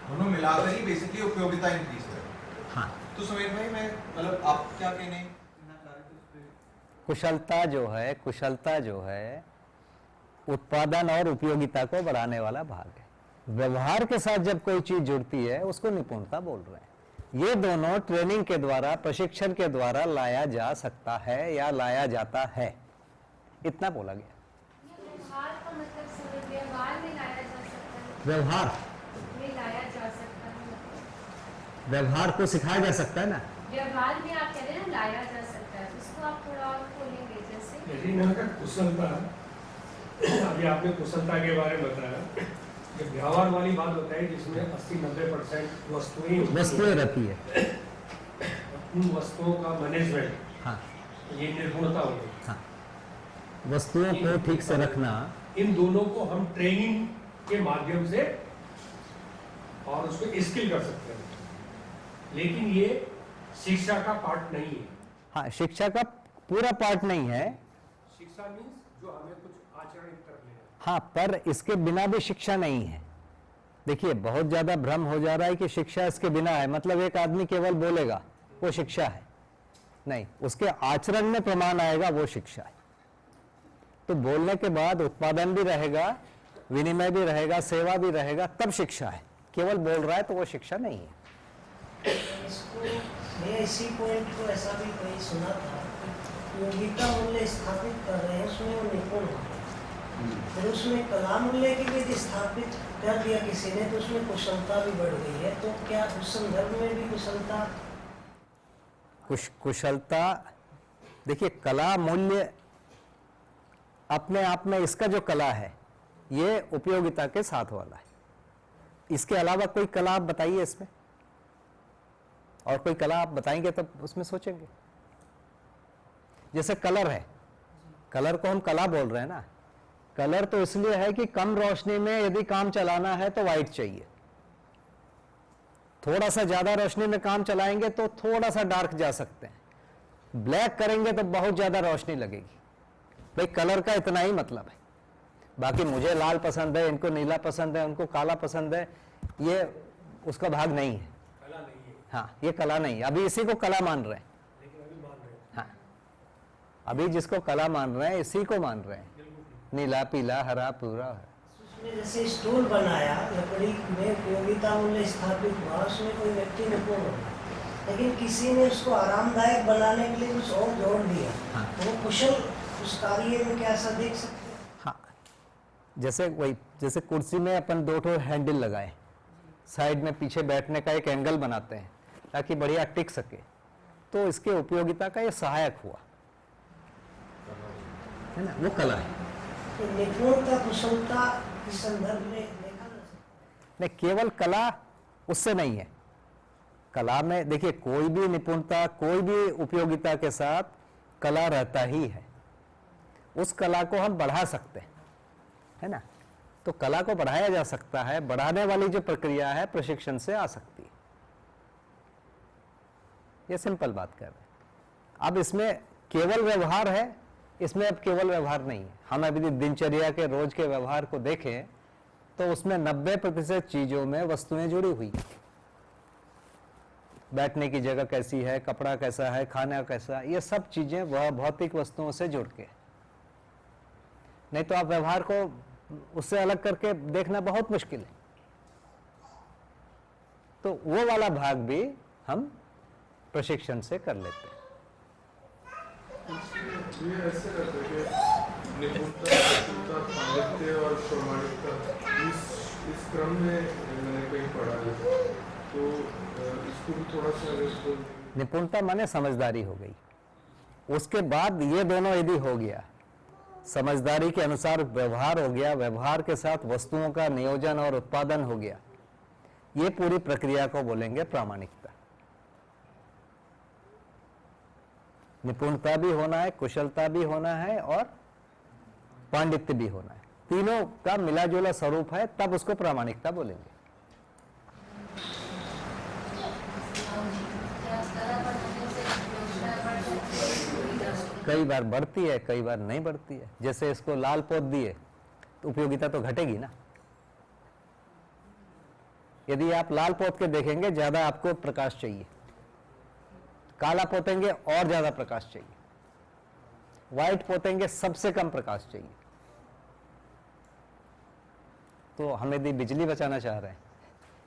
Speaker 10: दोनों मिलाकर ही बेसिकली उपयोगिता इंक्रीज करना है।
Speaker 1: हाँ।
Speaker 10: तो समीर भाई, मैं मतलब आप क्या कहने
Speaker 1: कुशलता जो है उत्पादन और उपयोगिता को बढ़ाने वाला भाग है। व्यवहार के साथ जब कोई चीज जुड़ती है उसको निपुणता बोल रहे हैं। ये दोनों ट्रेनिंग के द्वारा, प्रशिक्षण के द्वारा लाया जा सकता है या लाया जाता है, इतना बोला गया।
Speaker 2: व्यवहार का मतलब सर व्यवहार में लाया जा सकता है,
Speaker 1: व्यवहार
Speaker 2: में लाया जा सकता है,
Speaker 1: व्यवहार को सिखाया जा सकता है ना।
Speaker 2: व्यवहार में आप कह रहे हैं लाया जा सकता है, उसको आप थोड़ा और खोलेंगे जैसे
Speaker 4: यदि मैंने कहा कुशलता, अभी आपने कुशलता के बारे में बताया, ये व्यवहार वाली बात होता है जिसमें 80-90%
Speaker 1: वस्तुएं रहती है।
Speaker 4: उन वस्तुओं का मैनेजमेंट,
Speaker 1: हाँ
Speaker 4: ये निर्गुणता हो गई।
Speaker 1: हाँ, वस्तुओं को ठीक से रखना,
Speaker 4: इन दोनों को हम ट्रेनिंग के माध्यम से और उसको स्किल कर सकते हैं, लेकिन ये शिक्षा का पार्ट नहीं है।
Speaker 1: हाँ, शिक्षा का पूरा पार्ट नहीं है।
Speaker 4: शिक्षा मीन्स जो हमें कुछ आचरण की तरफ ले जाए।
Speaker 1: हाँ, पर इसके बिना भी शिक्षा नहीं है। देखिए, बहुत ज्यादा भ्रम हो जा रहा है कि शिक्षा इसके बिना है, मतलब एक आदमी केवल बोलेगा वो शिक्षा है, नहीं, उसके आचरण में प्रमाण आएगा वो शिक्षा है। तो बोलने के बाद उत्पादन भी रहेगा, विनिमय भी रहेगा, सेवा भी रहेगा, तब शिक्षा है। केवल बोल रहा है तो वो शिक्षा नहीं है।
Speaker 11: इसको मैं इसी पॉइंट को ऐसा भी कहीं सुना था कि योगिता मूल्य स्थापित कर रहे हैं, उसमें वो निपुण हो गए। फिर उसमें कला मूल्य की भी स्थापित कर दिया किसी ने, तो उसमें कुशलता भी बढ़ गई है। तो क्या उस संदर्भ में भी
Speaker 1: कुशलता देखिए, कला मूल्य अपने आप में, इसका जो कला है ये उपयोगिता के साथ वाला है। इसके अलावा कोई कला आप बताइए इसमें, और कोई कला आप बताएंगे तब उसमें सोचेंगे। जैसे कलर है, कलर को हम कला बोल रहे हैं ना। कलर तो इसलिए है कि कम रोशनी में यदि काम चलाना है तो वाइट चाहिए, थोड़ा सा ज्यादा रोशनी में काम चलाएंगे तो थोड़ा सा डार्क जा सकते हैं, ब्लैक करेंगे तो बहुत ज्यादा रोशनी लगेगी। भाई कलर का इतना ही मतलब है। बाकी मुझे लाल पसंद है, इनको नीला पसंद है, उनको काला पसंद है, ये उसका भाग नहीं है।
Speaker 4: कला नहीं है।
Speaker 1: हाँ, ये कला नहीं है। अभी इसी को कला मान रहे हैं।
Speaker 4: लेकिन अभी मान रहे हैं।
Speaker 1: हाँ, अभी जिसको कला मान रहे हैं इसी को मान रहे हैं। नीला, पीला, हरा, पूरा है।
Speaker 11: उसमें जैसे स्टूल बनाया, लकड़ी में उपयोगिता मूल्य स्थापित हुआ, उसमें कोई व्यक्ति निपुण हो, लेकिन किसी ने उसको आरामदायक बनाने के लिए कुछ और जोड़ दिया।
Speaker 1: हाँ।
Speaker 11: तो वो कुशल उस कार्य में क्या ऐसा देख सकते हैं?
Speaker 1: हाँ, जैसे कुर्सी में अपन दो ठो हैंडल लगाए, साइड में पीछे बैठने का एक एंगल बनाते हैं ताकि बढ़िया टिक सके, तो इसके उपयोगिता का ये सहायक हुआ है ना, वो कला है।
Speaker 11: तो निपुणता कुशलता के संदर्भ में देखा जा सकता
Speaker 1: नहीं, केवल कला उससे नहीं है। कला में देखिए, कोई भी निपुणता, कोई भी उपयोगिता के साथ कला रहता ही है। उस कला को हम बढ़ा सकते हैं, है ना। तो कला को बढ़ाया जा सकता है। बढ़ाने वाली जो प्रक्रिया है प्रशिक्षण से आ सकती है। ये सिंपल बात कर रहे हैं। अब इसमें केवल व्यवहार है, इसमें अब केवल व्यवहार नहीं है। हम अभी दिनचर्या के रोज के व्यवहार को देखें तो उसमें 90% चीजों में वस्तुएं जुड़ी हुई है। बैठने की जगह कैसी है, कपड़ा कैसा है, खाना कैसा, ये सब चीजें वह भौतिक वस्तुओं से जुड़ के। नहीं तो आप व्यवहार को उससे अलग करके देखना बहुत मुश्किल है। तो वो वाला भाग भी हम प्रशिक्षण से कर लेते हैं।
Speaker 12: ये ऐसे रहता है कि निपुणता, कुशलता, पांडित्य और प्रामाणिकता, इस क्रम में मैंने कहीं पढ़ा है, तो इसको भी थोड़ा सा
Speaker 1: निपुणता माने समझदारी हो गई, उसके बाद ये दोनों यदि हो गया, समझदारी के अनुसार व्यवहार हो गया, व्यवहार के साथ वस्तुओं का नियोजन और उत्पादन हो गया, ये पूरी प्रक्रिया को बोलेंगे प्रामाणिकता। निपुणता भी होना है, कुशलता भी होना है और पांडित्य भी होना है, तीनों का मिला जुला स्वरूप है, तब उसको प्रामाणिकता बोलेंगे। कई बार बढ़ती है, कई बार नहीं बढ़ती है। जैसे इसको लाल पोत दिए तो उपयोगिता तो घटेगी ना। यदि आप लाल पोत के देखेंगे ज्यादा आपको प्रकाश चाहिए, काला पोतेंगे और ज्यादा प्रकाश चाहिए, व्हाइट पोतेंगे सबसे कम प्रकाश चाहिए। तो हम यदि बिजली बचाना चाह रहे हैं,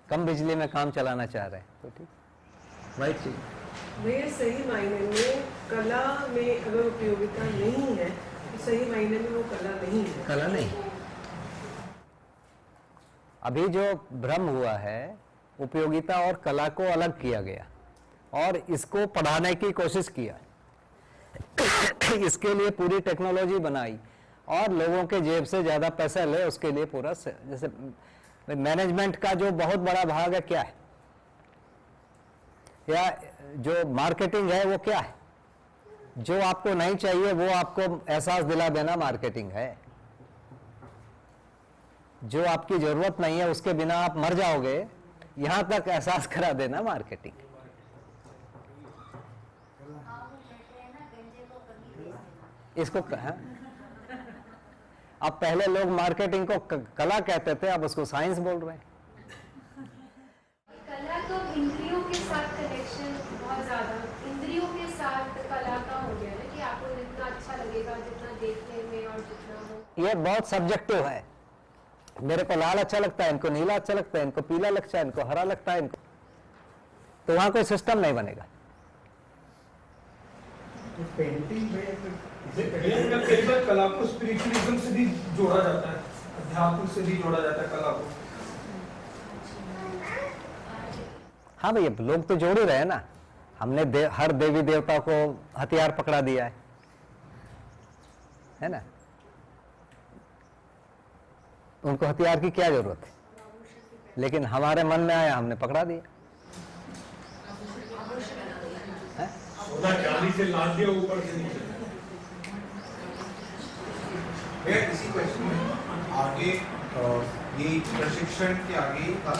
Speaker 1: कम बिजली में काम चलाना चाह रहे हैं, तो ठीक व्हाइट चाहिए।
Speaker 13: भैया सही मायने में कला में अगर उपयोगिता नहीं है तो सही मायने में वो कला नहीं है।
Speaker 1: कला नहीं। अभी जो भ्रम हुआ है, उपयोगिता और कला को अलग किया गया और इसको पढ़ाने की कोशिश किया। इसके लिए पूरी टेक्नोलॉजी बनाई और लोगों के जेब से ज्यादा पैसा ले उसके लिए पूरा, जैसे मैनेजमेंट का जो बहुत बड़ा भाग है क्या है, या जो मार्केटिंग है वो क्या है, जो आपको नहीं चाहिए वो आपको एहसास दिला देना मार्केटिंग है। जो आपकी जरूरत नहीं है उसके बिना आप मर जाओगे, यहां तक एहसास करा देना मार्केटिंग। इसको अब पहले लोग मार्केटिंग को कला कहते थे, अब उसको साइंस बोल रहे हैं।
Speaker 2: कला तो इंद्रियों के साथ कनेक्शन बहुत ज्यादा, इंद्रियों के साथ कला का हो गया ना कि आपको जितना अच्छा लगेगा, जितना देखने में और जितना हो।
Speaker 1: ये बहुत सब्जेक्टिव है। मेरे को लाल अच्छा लगता है, इनको नीला अच्छा लगता है, इनको पीला लगता है, इनको हरा लगता है, इनको, तो वहां कोई सिस्टम नहीं बनेगा।
Speaker 6: पेंटिंग में
Speaker 12: कई बार कला को स्पिरिचुअलिज्म से भी जोड़ा जाता है, अध्यात्म से भी जोड़ा जाता है कला को।
Speaker 1: हाँ भैया, लोग तो जोड़ ही रहे हैं ना। हमने हर देवी देवता को हथियार पकड़ा दिया है ना। उनको हथियार की क्या जरूरत है, लेकिन हमारे मन में आया, हमने पकड़ा दिया।
Speaker 4: सोना चांदी से लाद दिया ऊपर से नीचे।
Speaker 10: भैया इसी क्वेश्चन में आगे ये प्रशिक्षण के आगे था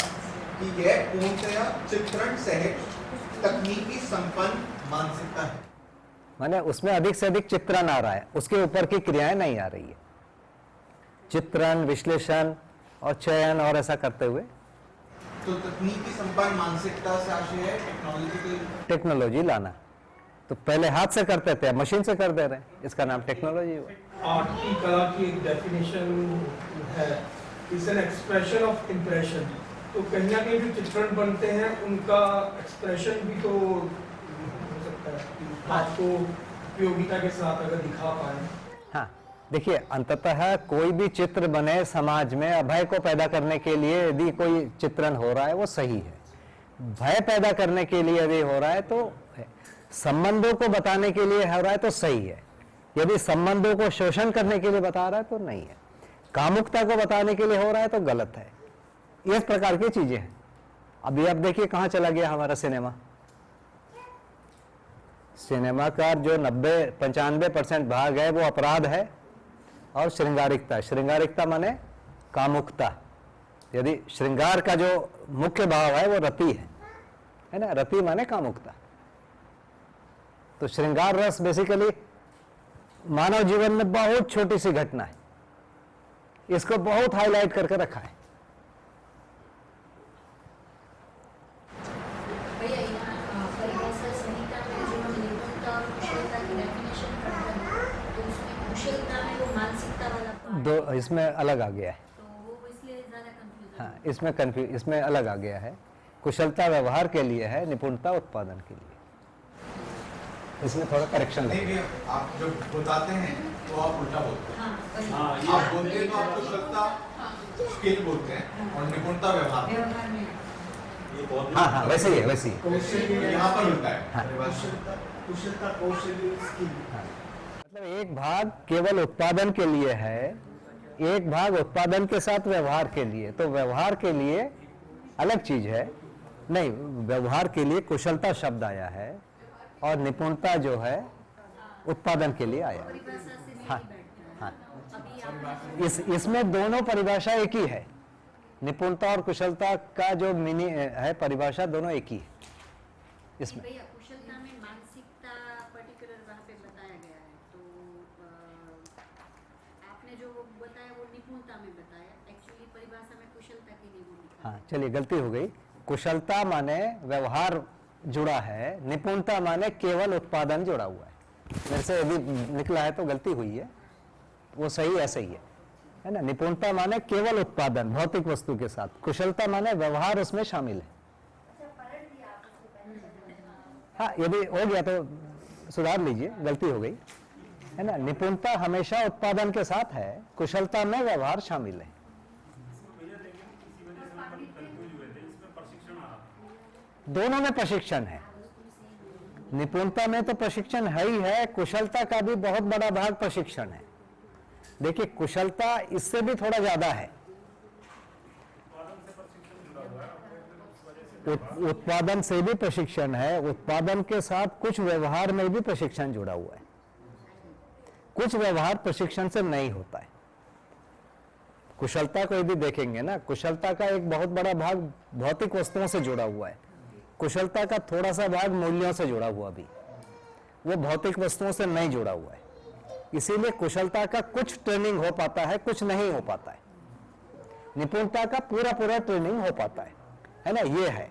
Speaker 10: कि यह पूर्णतया चित्रण सहित तकनीकी संपन्न मानसिकता है।
Speaker 1: माने उसमें अधिक से अधिक चित्रण आ रहा है, उसके ऊपर की क्रियाएं नहीं आ रही है। चित्रण, विश्लेषण और चयन और ऐसा करते हुए
Speaker 10: तो तकनीकी संपन्न मानसिकता से आशय है
Speaker 1: टेक्नोलॉजी लाना। तो पहले हाथ से करते थे, अब मशीन से कर दे रहे हैं, इसका नाम टेक्नोलॉजी हुआ।
Speaker 12: आर्ट की, कला की एक डेफिनेशन है, it's an expression of impression. तो कहीं ना कहीं जो चित्रण बनते हैं उनका एक्सप्रेशन भी तो हो सकता है कि आपको उपयोगिता के साथ अगर दिखा पाए।
Speaker 1: हाँ देखिए, अंततः कोई भी चित्र बने समाज में अभय को पैदा करने के लिए यदि कोई चित्रण हो रहा है वो सही है। भय पैदा करने के लिए यदि हो रहा है तो, संबंधों को बताने के लिए हो रहा है तो सही है। यदि संबंधों को शोषण करने के लिए बता रहा है तो नहीं है। कामुकता को बताने के लिए हो रहा है तो गलत है। इस प्रकार की चीजें हैं। अभी आप देखिए कहां चला गया हमारा सिनेमा। सिनेमा का जो 90-95% भाग है वो अपराध है और श्रृंगारिकता। श्रृंगारिकता माने कामुकता। यदि श्रृंगार का जो मुख्य भाव है वो रति है ना। रति माने कामुकता। तो श्रृंगार रस बेसिकली मानव जीवन में बहुत छोटी सी घटना है, इसको बहुत हाईलाइट करके रखा है। दो इसमें अलग आ गया है। हाँ, इसमें अलग आ गया है। कुशलता व्यवहार के लिए है, निपुणता उत्पादन के लिए। इसमें थोड़ा करेक्शन
Speaker 10: नहीं भैया, आप जब बताते हैं तो आप उल्टा बोलते हैं। आप बोलते हैं तो आप कुशलता स्किल बोलते हैं और निपुणता व्यवहार।
Speaker 1: हाँ वैसे ही है, वैसे ही।
Speaker 10: यहाँ पर उल्टा है।
Speaker 6: कुशलता कौशल स्किल।
Speaker 1: मतलब एक भाग केवल उत्पादन के लिए है, एक भाग उत्पादन के साथ व्यवहार के लिए। तो व्यवहार के लिए अलग चीज है, नहीं, व्यवहार के लिए कुशलता शब्द आया है और निपुणता जो है उत्पादन के लिए आया है। हाँ, हाँ। इसमें दोनों परिभाषा एक ही है, निपुणता और कुशलता का जो मिनी है परिभाषा दोनों एक ही है इसमें।
Speaker 7: भैया कुशलता में मानसिकता पर्टिकुलर वहाँ पे बताया गया है, तो आपने जो वो बताया वो निपुणता में बताया, एक्चुअली परिभाषा में कुशलता के लिए वो लिखा।
Speaker 1: हाँ, चलिए गलती हो गई। कुशलता माने व्यवहार जुड़ा है, निपुणता माने केवल उत्पादन जुड़ा हुआ है। मेरे से यदि निकला है तो गलती हुई है, वो सही ऐसे ही है ना। निपुणता माने केवल उत्पादन भौतिक वस्तु के साथ, कुशलता माने व्यवहार उसमें शामिल है। हाँ, यदि हो गया तो सुधार लीजिए, गलती हो गई है ना। निपुणता हमेशा उत्पादन के साथ है, कुशलता में व्यवहार शामिल है। दोनों में प्रशिक्षण है, निपुणता में तो प्रशिक्षण है ही है, कुशलता का भी बहुत बड़ा भाग प्रशिक्षण है। देखिए कुशलता इससे भी थोड़ा ज्यादा है, उत्पादन से भी प्रशिक्षण है, उत्पादन के साथ कुछ व्यवहार में भी प्रशिक्षण जुड़ा हुआ है। कुछ व्यवहार प्रशिक्षण से नहीं होता है। कुशलता को यदि देखेंगे ना, कुशलता का एक बहुत बड़ा भाग भौतिक वस्तुओं से जुड़ा हुआ है, कुशलता का थोड़ा सा भाग मूल्यों से जुड़ा हुआ भी, वो भौतिक वस्तुओं से नहीं जुड़ा हुआ है। इसीलिए कुशलता का कुछ ट्रेनिंग हो पाता है, कुछ नहीं हो पाता है। निपुणता का पूरा पूरा ट्रेनिंग हो पाता है ना। ये है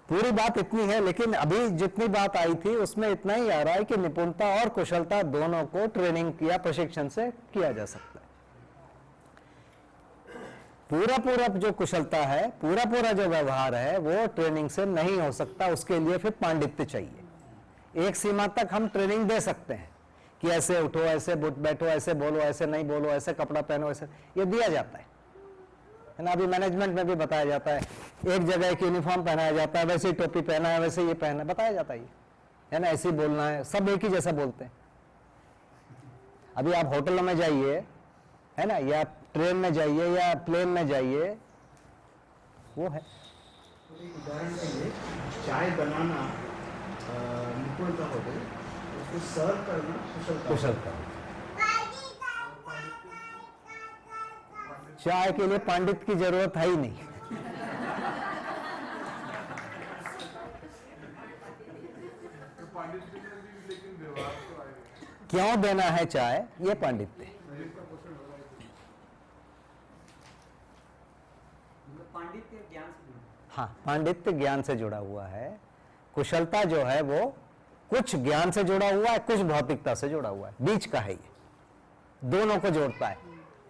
Speaker 1: पूरी बात इतनी है, लेकिन अभी जितनी बात आई थी उसमें इतना ही आ रहा है कि निपुणता और कुशलता दोनों को ट्रेनिंग या प्रशिक्षण से किया जा सकता है। पूरा पूरा जो कुशलता है, पूरा पूरा जो व्यवहार है, वो ट्रेनिंग से नहीं हो सकता। उसके लिए फिर पांडित्य चाहिए। एक सीमा तक हम ट्रेनिंग दे सकते हैं कि ऐसे उठो, ऐसे बैठो, ऐसे बोलो, ऐसे नहीं बोलो, ऐसे कपड़ा पहनो, ऐसे, ये दिया जाता है ना। अभी मैनेजमेंट में भी बताया जाता है, एक जगह एक यूनिफॉर्म पहनाया जाता है, वैसे ही टोपी पहना है, वैसे ये पहना है, बताया जाता है ना। ऐसे ही बोलना है, सब एक ही जैसा बोलते हैं। अभी आप होटल में जाइए है ना, या ट्रेन में जाइए या प्लेन में जाइए, वो है।
Speaker 6: एक उदाहरण के लिए चाय बनाना निपुणता हो गई, उसको सर्व करना कुशलता।
Speaker 1: चाय के लिए पंडित की जरूरत है ही नहीं। क्यों देना है चाय, ये पांडित्य है।
Speaker 8: पांडित्य ज्ञान से जुड़ा।
Speaker 1: हाँ, पांडित्य ज्ञान से जुड़ा हुआ है। कुशलता जो है वो कुछ ज्ञान से जुड़ा हुआ है, कुछ भौतिकता से जुड़ा हुआ है, बीच का है ये, दोनों को जोड़ता है।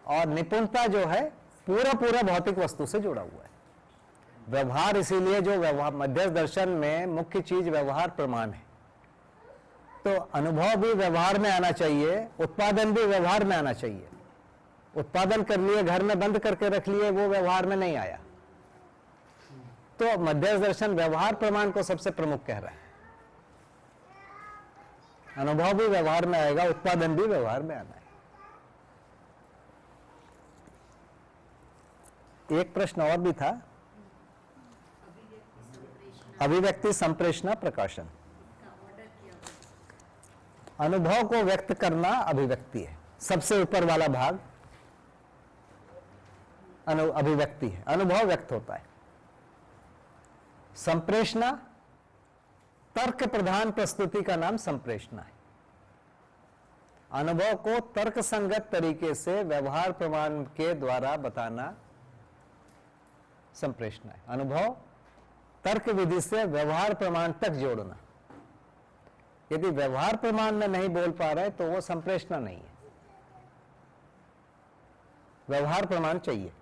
Speaker 1: और निपुणता जो है पूरा पूरा भौतिक वस्तु से जुड़ा हुआ है। व्यवहार, इसीलिए जो व्यवहार मध्यस्थ दर्शन में मुख्य चीज व्यवहार प्रमाण है। तो अनुभव भी व्यवहार में आना चाहिए, उत्पादन भी व्यवहार में आना चाहिए। उत्पादन कर लिए, घर में बंद करके रख लिए, वो व्यवहार में नहीं आया। तो मध्यस्थ दर्शन व्यवहार प्रमाण को सबसे प्रमुख कह रहा है। अनुभव भी व्यवहार में आएगा, उत्पादन भी व्यवहार में आना है। एक प्रश्न और भी था, अभिव्यक्ति संप्रेषणा प्रकाशन। अनुभव को व्यक्त करना अभिव्यक्ति है, सबसे ऊपर वाला भाग अभिव्यक्ति है, अनुभव व्यक्त होता है। संप्रेषणा, तर्क प्रधान प्रस्तुति का नाम संप्रेषणा है। अनुभव को तर्क संगत तरीके से व्यवहार प्रमाण के द्वारा बताना संप्रेषणा है। अनुभव तर्क विधि से व्यवहार प्रमाण तक जोड़ना। यदि व्यवहार प्रमाण में नहीं बोल पा रहे तो वो संप्रेषणा नहीं है, व्यवहार प्रमाण चाहिए।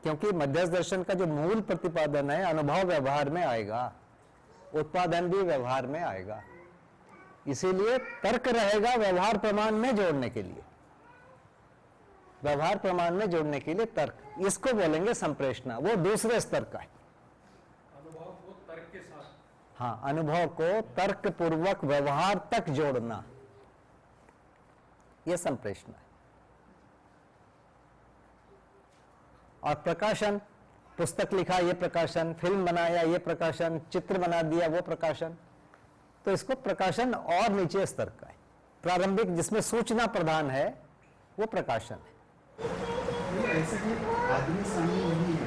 Speaker 1: क्योंकि मध्यस्थ दर्शन का जो मूल प्रतिपादन है, अनुभव व्यवहार में आएगा, उत्पादन भी व्यवहार में आएगा। इसीलिए तर्क रहेगा व्यवहार प्रमाण में जोड़ने के लिए, व्यवहार प्रमाण में जोड़ने के लिए तर्क, इसको बोलेंगे संप्रेषणा। वो दूसरे स्तर का है।
Speaker 4: अनुभव को तर्क के साथ,
Speaker 1: हाँ, अनुभव को तर्क पूर्वक व्यवहार तक जोड़ना, ये संप्रेषणा है। और प्रकाशन, पुस्तक लिखा ये प्रकाशन, फिल्म बनाया ये प्रकाशन, चित्र बना दिया वो प्रकाशन, तो इसको प्रकाशन और नीचे स्तर का है। प्रारंभिक जिसमें सूचना प्रधान है वो प्रकाशन है।
Speaker 6: ऐसा कि आदमी सामने नहीं है,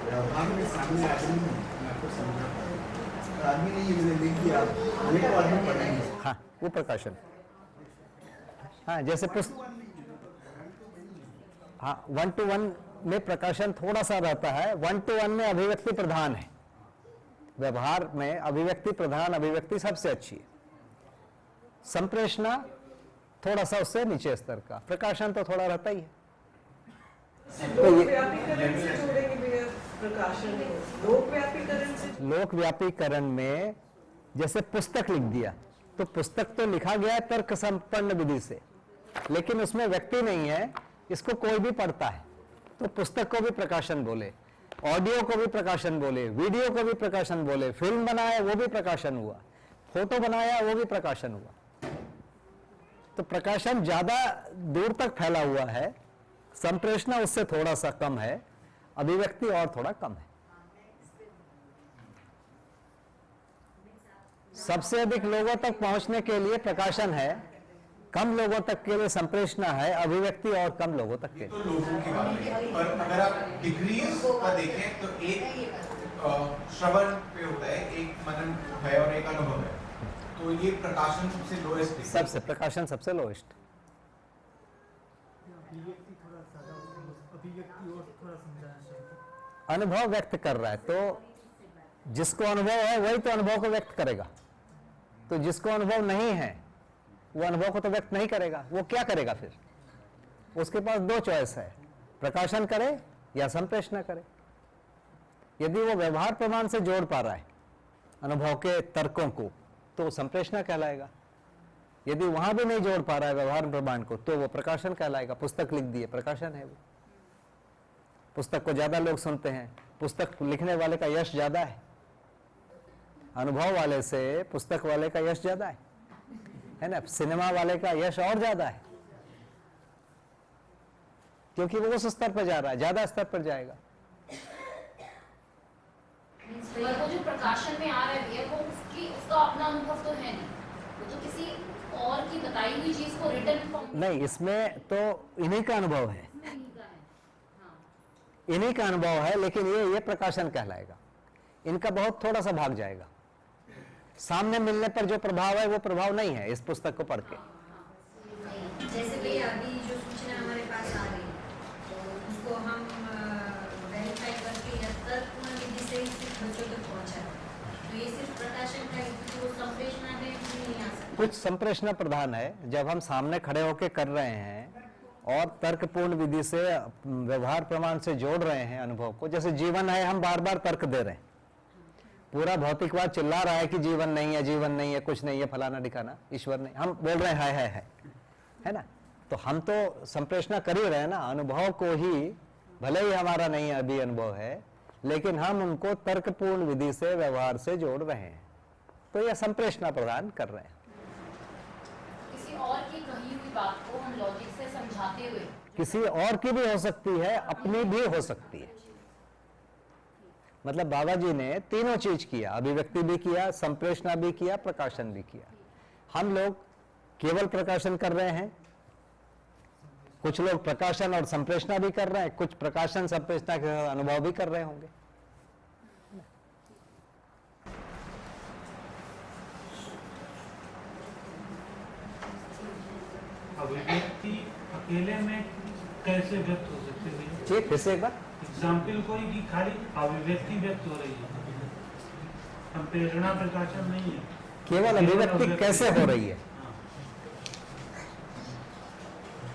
Speaker 6: व्यवहार में सामने आदमी नहीं, मैं आपको समझा आदमी नहीं है, मैंने लिख दिया अनेकों आदमी पढ़ेंगे।
Speaker 1: हाँ वो प्रकाशन। हाँ जैसे हाँ 1-to-1 में प्रकाशन थोड़ा सा रहता है, 1-to-1 में अभिव्यक्ति प्रधान है। व्यवहार में अभिव्यक्ति प्रधान अभिव्यक्ति सबसे अच्छी है। संप्रेषणा थोड़ा सा उससे नीचे स्तर का, प्रकाशन तो थोड़ा रहता ही है।
Speaker 13: लोकव्यापीकरण से जोड़ेंगे भैया प्रकाशन को। लोकव्यापीकरण से,
Speaker 1: लोकव्यापीकरण में जैसे पुस्तक लिख दिया, तो पुस्तक तो लिखा गया है तर्क संपन्न विधि से, लेकिन उसमें व्यक्ति नहीं है, इसको कोई भी पढ़ता है, तो पुस्तक को भी प्रकाशन बोले, ऑडियो को भी प्रकाशन बोले, वीडियो को भी प्रकाशन बोले, फिल्म बनाया वो भी प्रकाशन हुआ, फोटो बनाया वो भी प्रकाशन हुआ। तो प्रकाशन ज्यादा दूर तक फैला हुआ है, संप्रेषणा उससे थोड़ा सा कम है, अभिव्यक्ति और थोड़ा कम है। सबसे अधिक लोगों तक पहुंचने के लिए प्रकाशन है, कम लोगों तक के लिए संप्रेषणा है, अभिव्यक्ति और कम लोगों तक के लिए।
Speaker 10: तो लोगों की बात है, पर अगर आप डिग्रीज का देखें तो एक श्रवण पे होता है, एक मनन है और एक अनुभव है, तो ये प्रकाशन सबसे लोएस्ट है।
Speaker 1: सबसे प्रकाशन सबसे लोएस्ट। अनुभव व्यक्त कर रहा है, तो जिसको अनुभव है वही तो अनुभव को व्यक्त करेगा, तो जिसको अनुभव नहीं है वो अनुभव को तो व्यक्त नहीं करेगा, वो क्या करेगा फिर? उसके पास दो चॉइस है, प्रकाशन करे या संप्रेषणा करे। यदि वो व्यवहार प्रमाण से जोड़ पा रहा है अनुभव के तर्कों को, तो संप्रेषणा कहलाएगा। यदि वहां भी नहीं जोड़ पा रहा है व्यवहार प्रमाण को, तो वो प्रकाशन कहलाएगा। पुस्तक लिख दिए, प्रकाशन है वो। पुस्तक को ज्यादा लोग सुनते हैं, पुस्तक लिखने वाले का यश ज्यादा है, अनुभव वाले से पुस्तक वाले का यश ज्यादा है ना। सिनेमा वाले का यश और ज्यादा है, क्योंकि वो उस स्तर पर जा रहा है, ज्यादा स्तर पर जाएगा।
Speaker 2: पर वो जो प्रकाशन में आ रहा है वो उसका अपना अनुभव तो है नहीं, वो तो किसी और की बताई हुई चीज को रिटर्न फॉर्म
Speaker 1: नहीं, इसमें तो इन्हीं का अनुभव है, इन्हीं का अनुभव है, लेकिन ये प्रकाशन कहलाएगा। इनका बहुत थोड़ा सा भाग जाएगा। सामने मिलने पर जो प्रभाव है वो प्रभाव नहीं है इस पुस्तक को पढ़ के।
Speaker 7: जैसे कि अभी जो सूचना हमारे पास आ रही है, तो उसको हम वेरीफाई करके या तर्कपूर्ण विधि से सिर्फ बच्चों तक पहुंचा, तो ये सिर्फ प्रकाशन का जो संप्रेषणा है नहीं आ सकता।
Speaker 1: कुछ संप्रेषणा प्रधान है, जब हम सामने खड़े होकर कर रहे हैं और तर्कपूर्ण विधि से व्यवहार प्रमाण से जोड़ रहे हैं अनुभव को। जैसे जीवन है, हम बार बार तर्क दे रहे हैं, पूरा भौतिकवाद चिल्ला रहा है कि जीवन नहीं है, जीवन नहीं है, कुछ नहीं है, फलाना दिखाना, ईश्वर नहीं, हम बोल रहे हैं है ना। तो हम तो संप्रेषणा कर ही रहे हैं ना, अनुभव को ही, भले ही हमारा नहीं अभी अनुभव है, लेकिन हम उनको तर्कपूर्ण विधि से व्यवहार से जोड़ रहे हैं, तो यह संप्रेषणा प्रदान कर रहे हैं।
Speaker 2: किसी और की कही हुई बात को हम लॉजिक से समझाते हुए,
Speaker 1: किसी और की भी हो सकती है, अपनी भी हो सकती है। मतलब बाबा जी ने तीनों चीज किया, अभिव्यक्ति भी किया, संप्रेषणा भी किया, प्रकाशन भी किया। हम लोग केवल प्रकाशन कर रहे हैं, कुछ लोग प्रकाशन और संप्रेषणा भी कर रहे हैं, कुछ प्रकाशन संप्रेषणा के साथ अनुभव भी कर रहे होंगे।
Speaker 14: अभिव्यक्ति अकेले में कैसे व्यक्त हो सकती है?
Speaker 1: जी फिर से एक बार
Speaker 14: एग्जाम्पल कोई कि खाली अभिव्यक्ति व्यक्त हो रही है, संप्रेषणा प्रकाशन नहीं है,
Speaker 1: केवल अभिव्यक्ति कैसे हो रही है?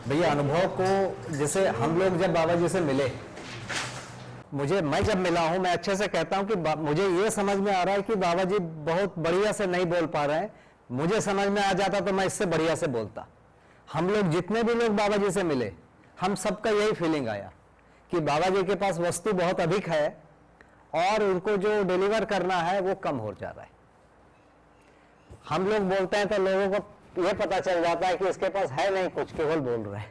Speaker 1: भैया अनुभव को, जैसे हम लोग जब बाबा जी से मिले, मैं जब मिला हूं, मैं अच्छे से कहता हूं कि मुझे ये समझ में आ रहा है कि बाबा जी बहुत बढ़िया से नहीं बोल पा रहे हैं, मुझे समझ में आ जाता तो मैं इससे बढ़िया से बोलता। हम लोग जितने भी लोग बाबा जी से मिले, हम सबका यही फीलिंग आया कि बाबा जी के पास वस्तु बहुत अधिक है और उनको जो डिलीवर करना है वो कम हो जा रहा है। हम लोग बोलते हैं तो लोगों को ये पता चल जाता है कि इसके पास है नहीं कुछ, केवल बोल रहा है।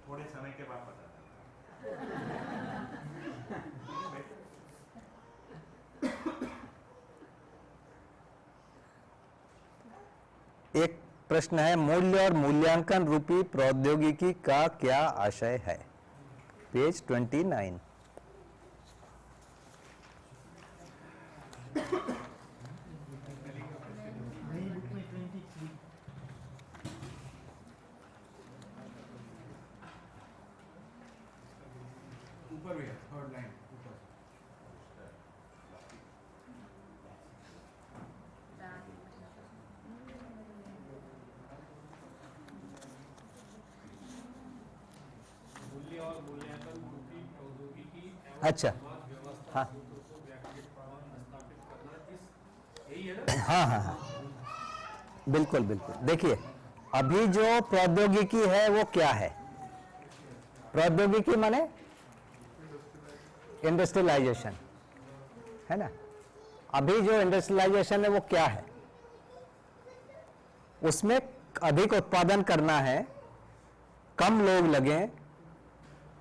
Speaker 10: थोड़े समय के बाद पता
Speaker 1: एक प्रश्न है, मूल्य और मूल्यांकन रूपी प्रौद्योगिकी का क्या आशय है? पेज 29।
Speaker 6: ऊपर भी है, थर्ड लाइन ऊपर।
Speaker 4: मूल्य और मूल्यांकन रूपी प्रौद्योगिकी एवं
Speaker 1: अच्छा,
Speaker 4: समाज व्यवस्था
Speaker 1: हाँ।
Speaker 4: सूत्र को व्यावहारिक प्रमाण स्थापित करना, यही है ना?
Speaker 1: हाँ हाँ हाँ, बिल्कुल बिल्कुल। देखिए, अभी जो प्रौद्योगिकी है वो क्या है? प्रौद्योगिकी माने इंडस्ट्रियलाइजेशन, है ना? अभी जो इंडस्ट्रियलाइजेशन है वो क्या है? उसमें अधिक उत्पादन करना है, कम लोग लगें,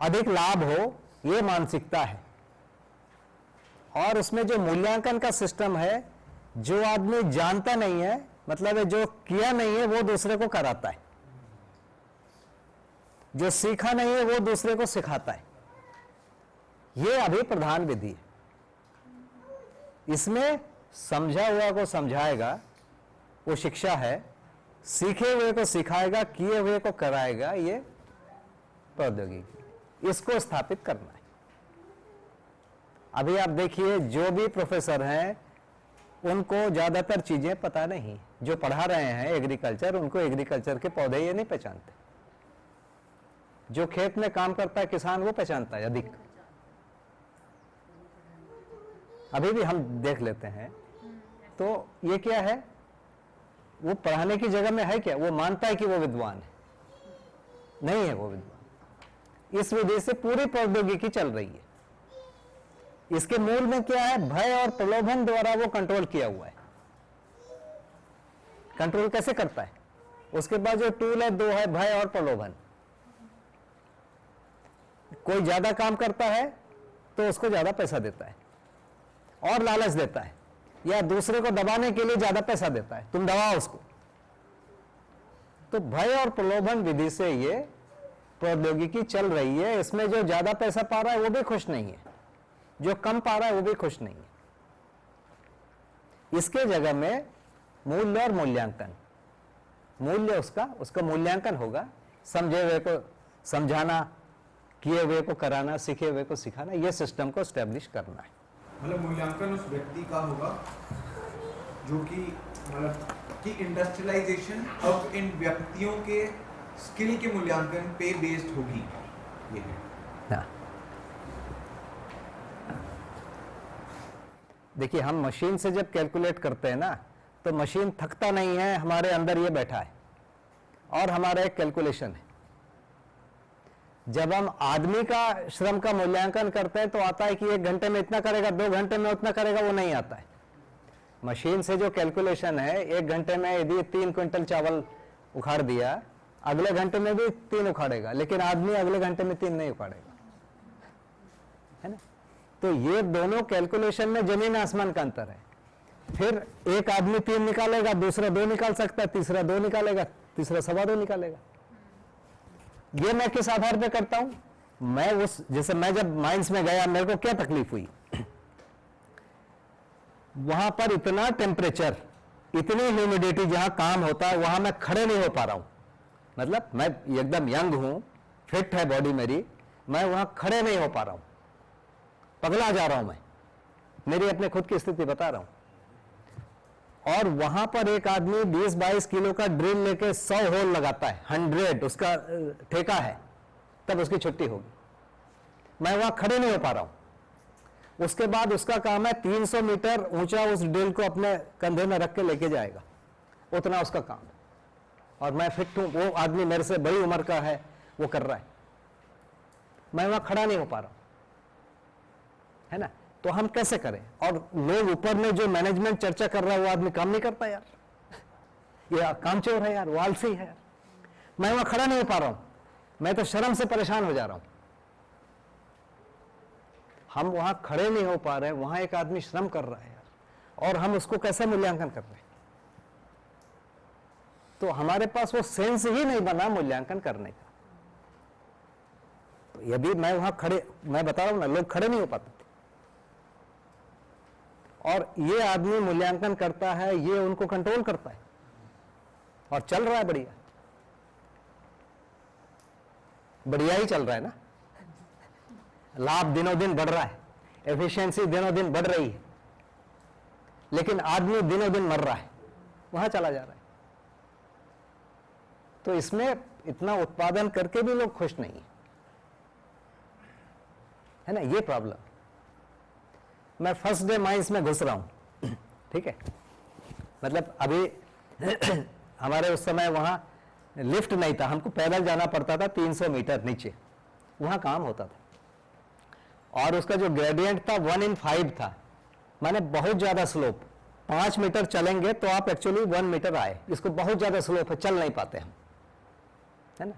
Speaker 1: अधिक लाभ हो, ये मानसिकता है। और उसमें जो मूल्यांकन का सिस्टम है, जो आदमी जानता नहीं है, मतलब है जो किया नहीं है वो दूसरे को कराता है, जो सीखा नहीं है वो दूसरे को सिखाता है। ये अभी प्रधान विधि है। इसमें समझा हुआ को समझाएगा, वो शिक्षा है, सीखे हुए को सिखाएगा, किए हुए को कराएगा, ये प्रौद्योगिकी। इसको स्थापित करना है। अभी आप देखिए, जो भी प्रोफेसर हैं उनको ज्यादातर चीजें पता नहीं। जो पढ़ा रहे हैं एग्रीकल्चर, उनको एग्रीकल्चर के पौधे ये नहीं पहचानते। जो खेत में काम करता है किसान, वो पहचानता है अधिक। अभी भी हम देख लेते हैं, तो ये क्या है? वो पढ़ाने की जगह में है क्या? वो मानता है कि वो विद्वान है, नहीं है वो विद्वान। इस विधि से पूरी प्रौद्योगिकी चल रही है। इसके मूल में क्या है? भय और प्रलोभन द्वारा वो कंट्रोल किया हुआ है। कंट्रोल कैसे करता है? उसके बाद जो टूल है दो है, भय और प्रलोभन। कोई ज्यादा काम करता है तो उसको ज्यादा पैसा देता है और लालच देता है, या दूसरे को दबाने के लिए ज्यादा पैसा देता है, तुम दबाओ उसको। तो भय और प्रलोभन विधि से ये प्रौद्योगिकी चल रही है। इसमें जो ज्यादा पैसा पा रहा है वो भी खुश नहीं है, जो कम पा रहा है वो भी खुश नहीं है। इसके जगह में मूल्य और मूल्यांकन, मूल्य उसका मूल्यांकन होगा, समझे हुए को समझाना, किए हुए को कराना, सीखे हुए को सिखाना, यह सिस्टम को स्टैब्लिश करना है।
Speaker 10: मतलब मूल्यांकन उस व्यक्ति का होगा जो कि मतलब कि इंडस्ट्रियलाइजेशन अब इन व्यक्तियों के स्किल के मूल्यांकन पे बेस्ड होगी, ये है।
Speaker 1: हाँ। देखिए, हम मशीन से जब कैलकुलेट करते हैं ना, तो मशीन थकता नहीं है, हमारे अंदर ये बैठा है और हमारा एक कैलकुलेशन है। जब हम आदमी का श्रम का मूल्यांकन करते हैं तो आता है कि 1 घंटे में इतना करेगा, 2 घंटे में उतना करेगा, वो नहीं आता है। मशीन से जो कैलकुलेशन है, 1 घंटे में यदि 3 क्विंटल चावल उखाड़ दिया, अगले घंटे में भी 3 उखाड़ेगा, लेकिन आदमी अगले घंटे में 3 नहीं उखाड़ेगा, है ना? तो ये दोनों कैलकुलेशन में जमीन आसमान का अंतर है। फिर एक आदमी 3 निकालेगा, दूसरा 2 निकाल सकता है, तीसरा 2 निकालेगा, तीसरा 2.25 निकालेगा। ये मैं किस आधार पे करता हूं? मैं उस, जैसे मैं जब माइंस में गया, मेरे को क्या तकलीफ हुई? वहां पर इतना टेम्परेचर, इतनी ह्यूमिडिटी, जहां काम होता है वहां मैं खड़े नहीं हो पा रहा हूं। मतलब मैं एकदम यंग हूं, फिट है बॉडी मेरी, मैं वहां खड़े नहीं हो पा रहा हूं, पगला जा रहा हूं मैं। मेरी अपने खुद की स्थिति बता रहा हूं। और वहां पर एक आदमी 20-22 किलो का ड्रिल लेके 100 होल लगाता है, 100 उसका ठेका है, तब उसकी छुट्टी होगी। मैं वहां खड़े नहीं हो पा रहा हूं। उसके बाद उसका काम है 300 मीटर ऊंचा उस ड्रिल को अपने कंधे में रख के लेके जाएगा, उतना उसका काम है। और मैं फिट हूं, वो आदमी मेरे से बड़ी उम्र का है, वो कर रहा है, मैं वहां खड़ा नहीं हो पा रहा हूं, है ना? तो हम कैसे करें? और लोग ऊपर में जो मैनेजमेंट चर्चा कर रहा है वो आदमी काम नहीं करता यार, ये कामचोर है यार, वो आलसी है यार। मैं वहां खड़ा नहीं हो पा रहा हूं, मैं तो शर्म से परेशान हो जा रहा हूं। हम वहां खड़े नहीं हो पा रहे हैं, वहां एक आदमी श्रम कर रहा है यार, और हम उसको कैसे मूल्यांकन कर रहे हैं? तो हमारे पास वो सेंस ही नहीं बना मूल्यांकन करने का। तो यदि मैं वहां खड़े, मैं बता रहा हूं ना, लोग खड़े नहीं हो पाते थे, और ये आदमी मूल्यांकन करता है, ये उनको कंट्रोल करता है, और चल रहा है बढ़िया, बढ़िया ही चल रहा है ना। लाभ दिनों दिन बढ़ रहा है, एफिशिएंसी दिनों दिन बढ़ रही है, लेकिन आदमी दिनों दिन मर रहा है, वहां चला जा रहा है। तो इसमें इतना उत्पादन करके भी लोग खुश नहीं है ना, ये प्रॉब्लम। मैं फर्स्ट डे माइंस में घुस रहा हूं, ठीक है, मतलब अभी हमारे उस समय वहां लिफ्ट नहीं था, हमको पैदल जाना पड़ता था 300 मीटर नीचे, वहां काम होता था, और उसका जो ग्रेडियंट था 1/5 था, माने बहुत ज्यादा स्लोप। 5 मीटर चलेंगे तो आप एक्चुअली 1 मीटर आए, इसको बहुत ज्यादा स्लोप है, चल नहीं पाते हम, है ना।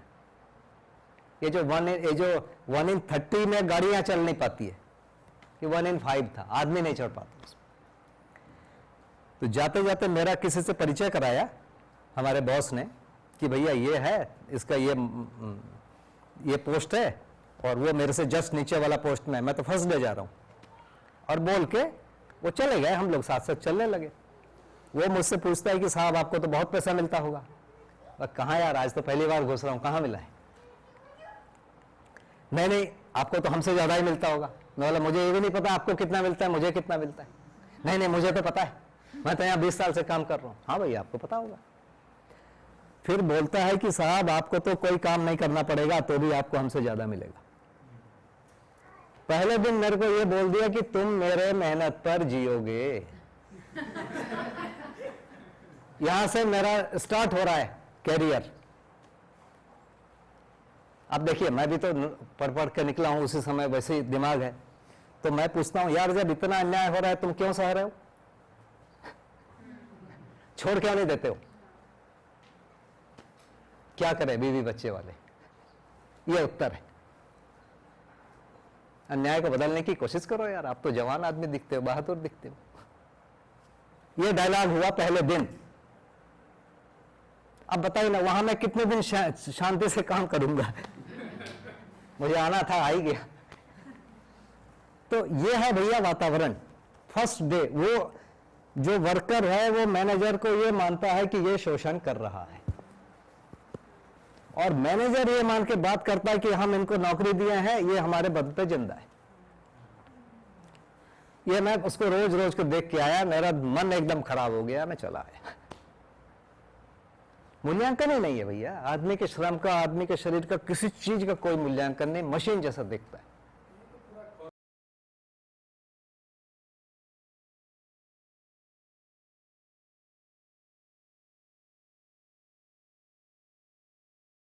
Speaker 1: ये जो 1/30 में गाड़ियां चल नहीं पाती है, ये 1/5 था, आदमी नहीं चढ़ पाता उसमें। तो जाते जाते मेरा किसी से परिचय कराया हमारे बॉस ने कि भैया ये है, इसका ये पोस्ट है, और वो मेरे से जस्ट नीचे वाला पोस्ट में, मैं तो फर्स्ट डे जा रहा हूं, और बोल के वो चले गए, हम लोग साथ साथ चलने लगे। वो मुझसे पूछता है कि साहब आपको तो बहुत पैसा मिलता होगा। कहाँ यार, आज तो पहली बार घुस रहा हूं, कहाँ मिला है? नहीं, आपको तो हमसे ज्यादा ही मिलता होगा। मैं बोला मुझे ये भी नहीं पता आपको कितना मिलता है, मुझे कितना मिलता है। नहीं, मुझे तो पता है, मैं तो यहाँ 20 साल से काम कर रहा हूँ। हाँ भैया, आपको पता होगा। फिर बोलता है कि साहब आपको तो कोई काम नहीं करना पड़ेगा, तो भी आपको हमसे ज्यादा मिलेगा। पहले दिन मेरे को ये बोल दिया कि तुम मेरे मेहनत पर जियोगे। यहां से मेरा स्टार्ट हो रहा है कैरियर। अब देखिए, मैं भी तो पढ़ के निकला हूं, उसी समय वैसे ही दिमाग है, तो मैं पूछता हूं यार, जब इतना अन्याय हो रहा है तुम क्यों सह रहे हो? छोड़ क्यों नहीं देते हो? क्या करें बीवी बच्चे वाले? ये उत्तर है। अन्याय को बदलने की कोशिश करो यार, आप तो जवान आदमी दिखते हो, बहादुर दिखते हो। ये डायलॉग हुआ पहले दिन। अब बताइए ना, वहां मैं कितने दिन शांति से काम करूंगा? मुझे आना था, आ ही गया। तो ये है भैया वातावरण। फर्स्ट डे वो जो वर्कर है वो मैनेजर को ये मानता है कि ये शोषण कर रहा है, और मैनेजर ये मान के बात करता है कि हम इनको नौकरी दिए हैं, ये हमारे बद पे जिंदा है। ये मैं उसको रोज रोज को देख के आया, मेरा मन एकदम खराब हो गया, मैं चला आया। मूल्यांकन ही नहीं है भैया, आदमी के श्रम का, आदमी के शरीर का, किसी चीज का कोई मूल्यांकन नहीं, मशीन जैसा दिखता है।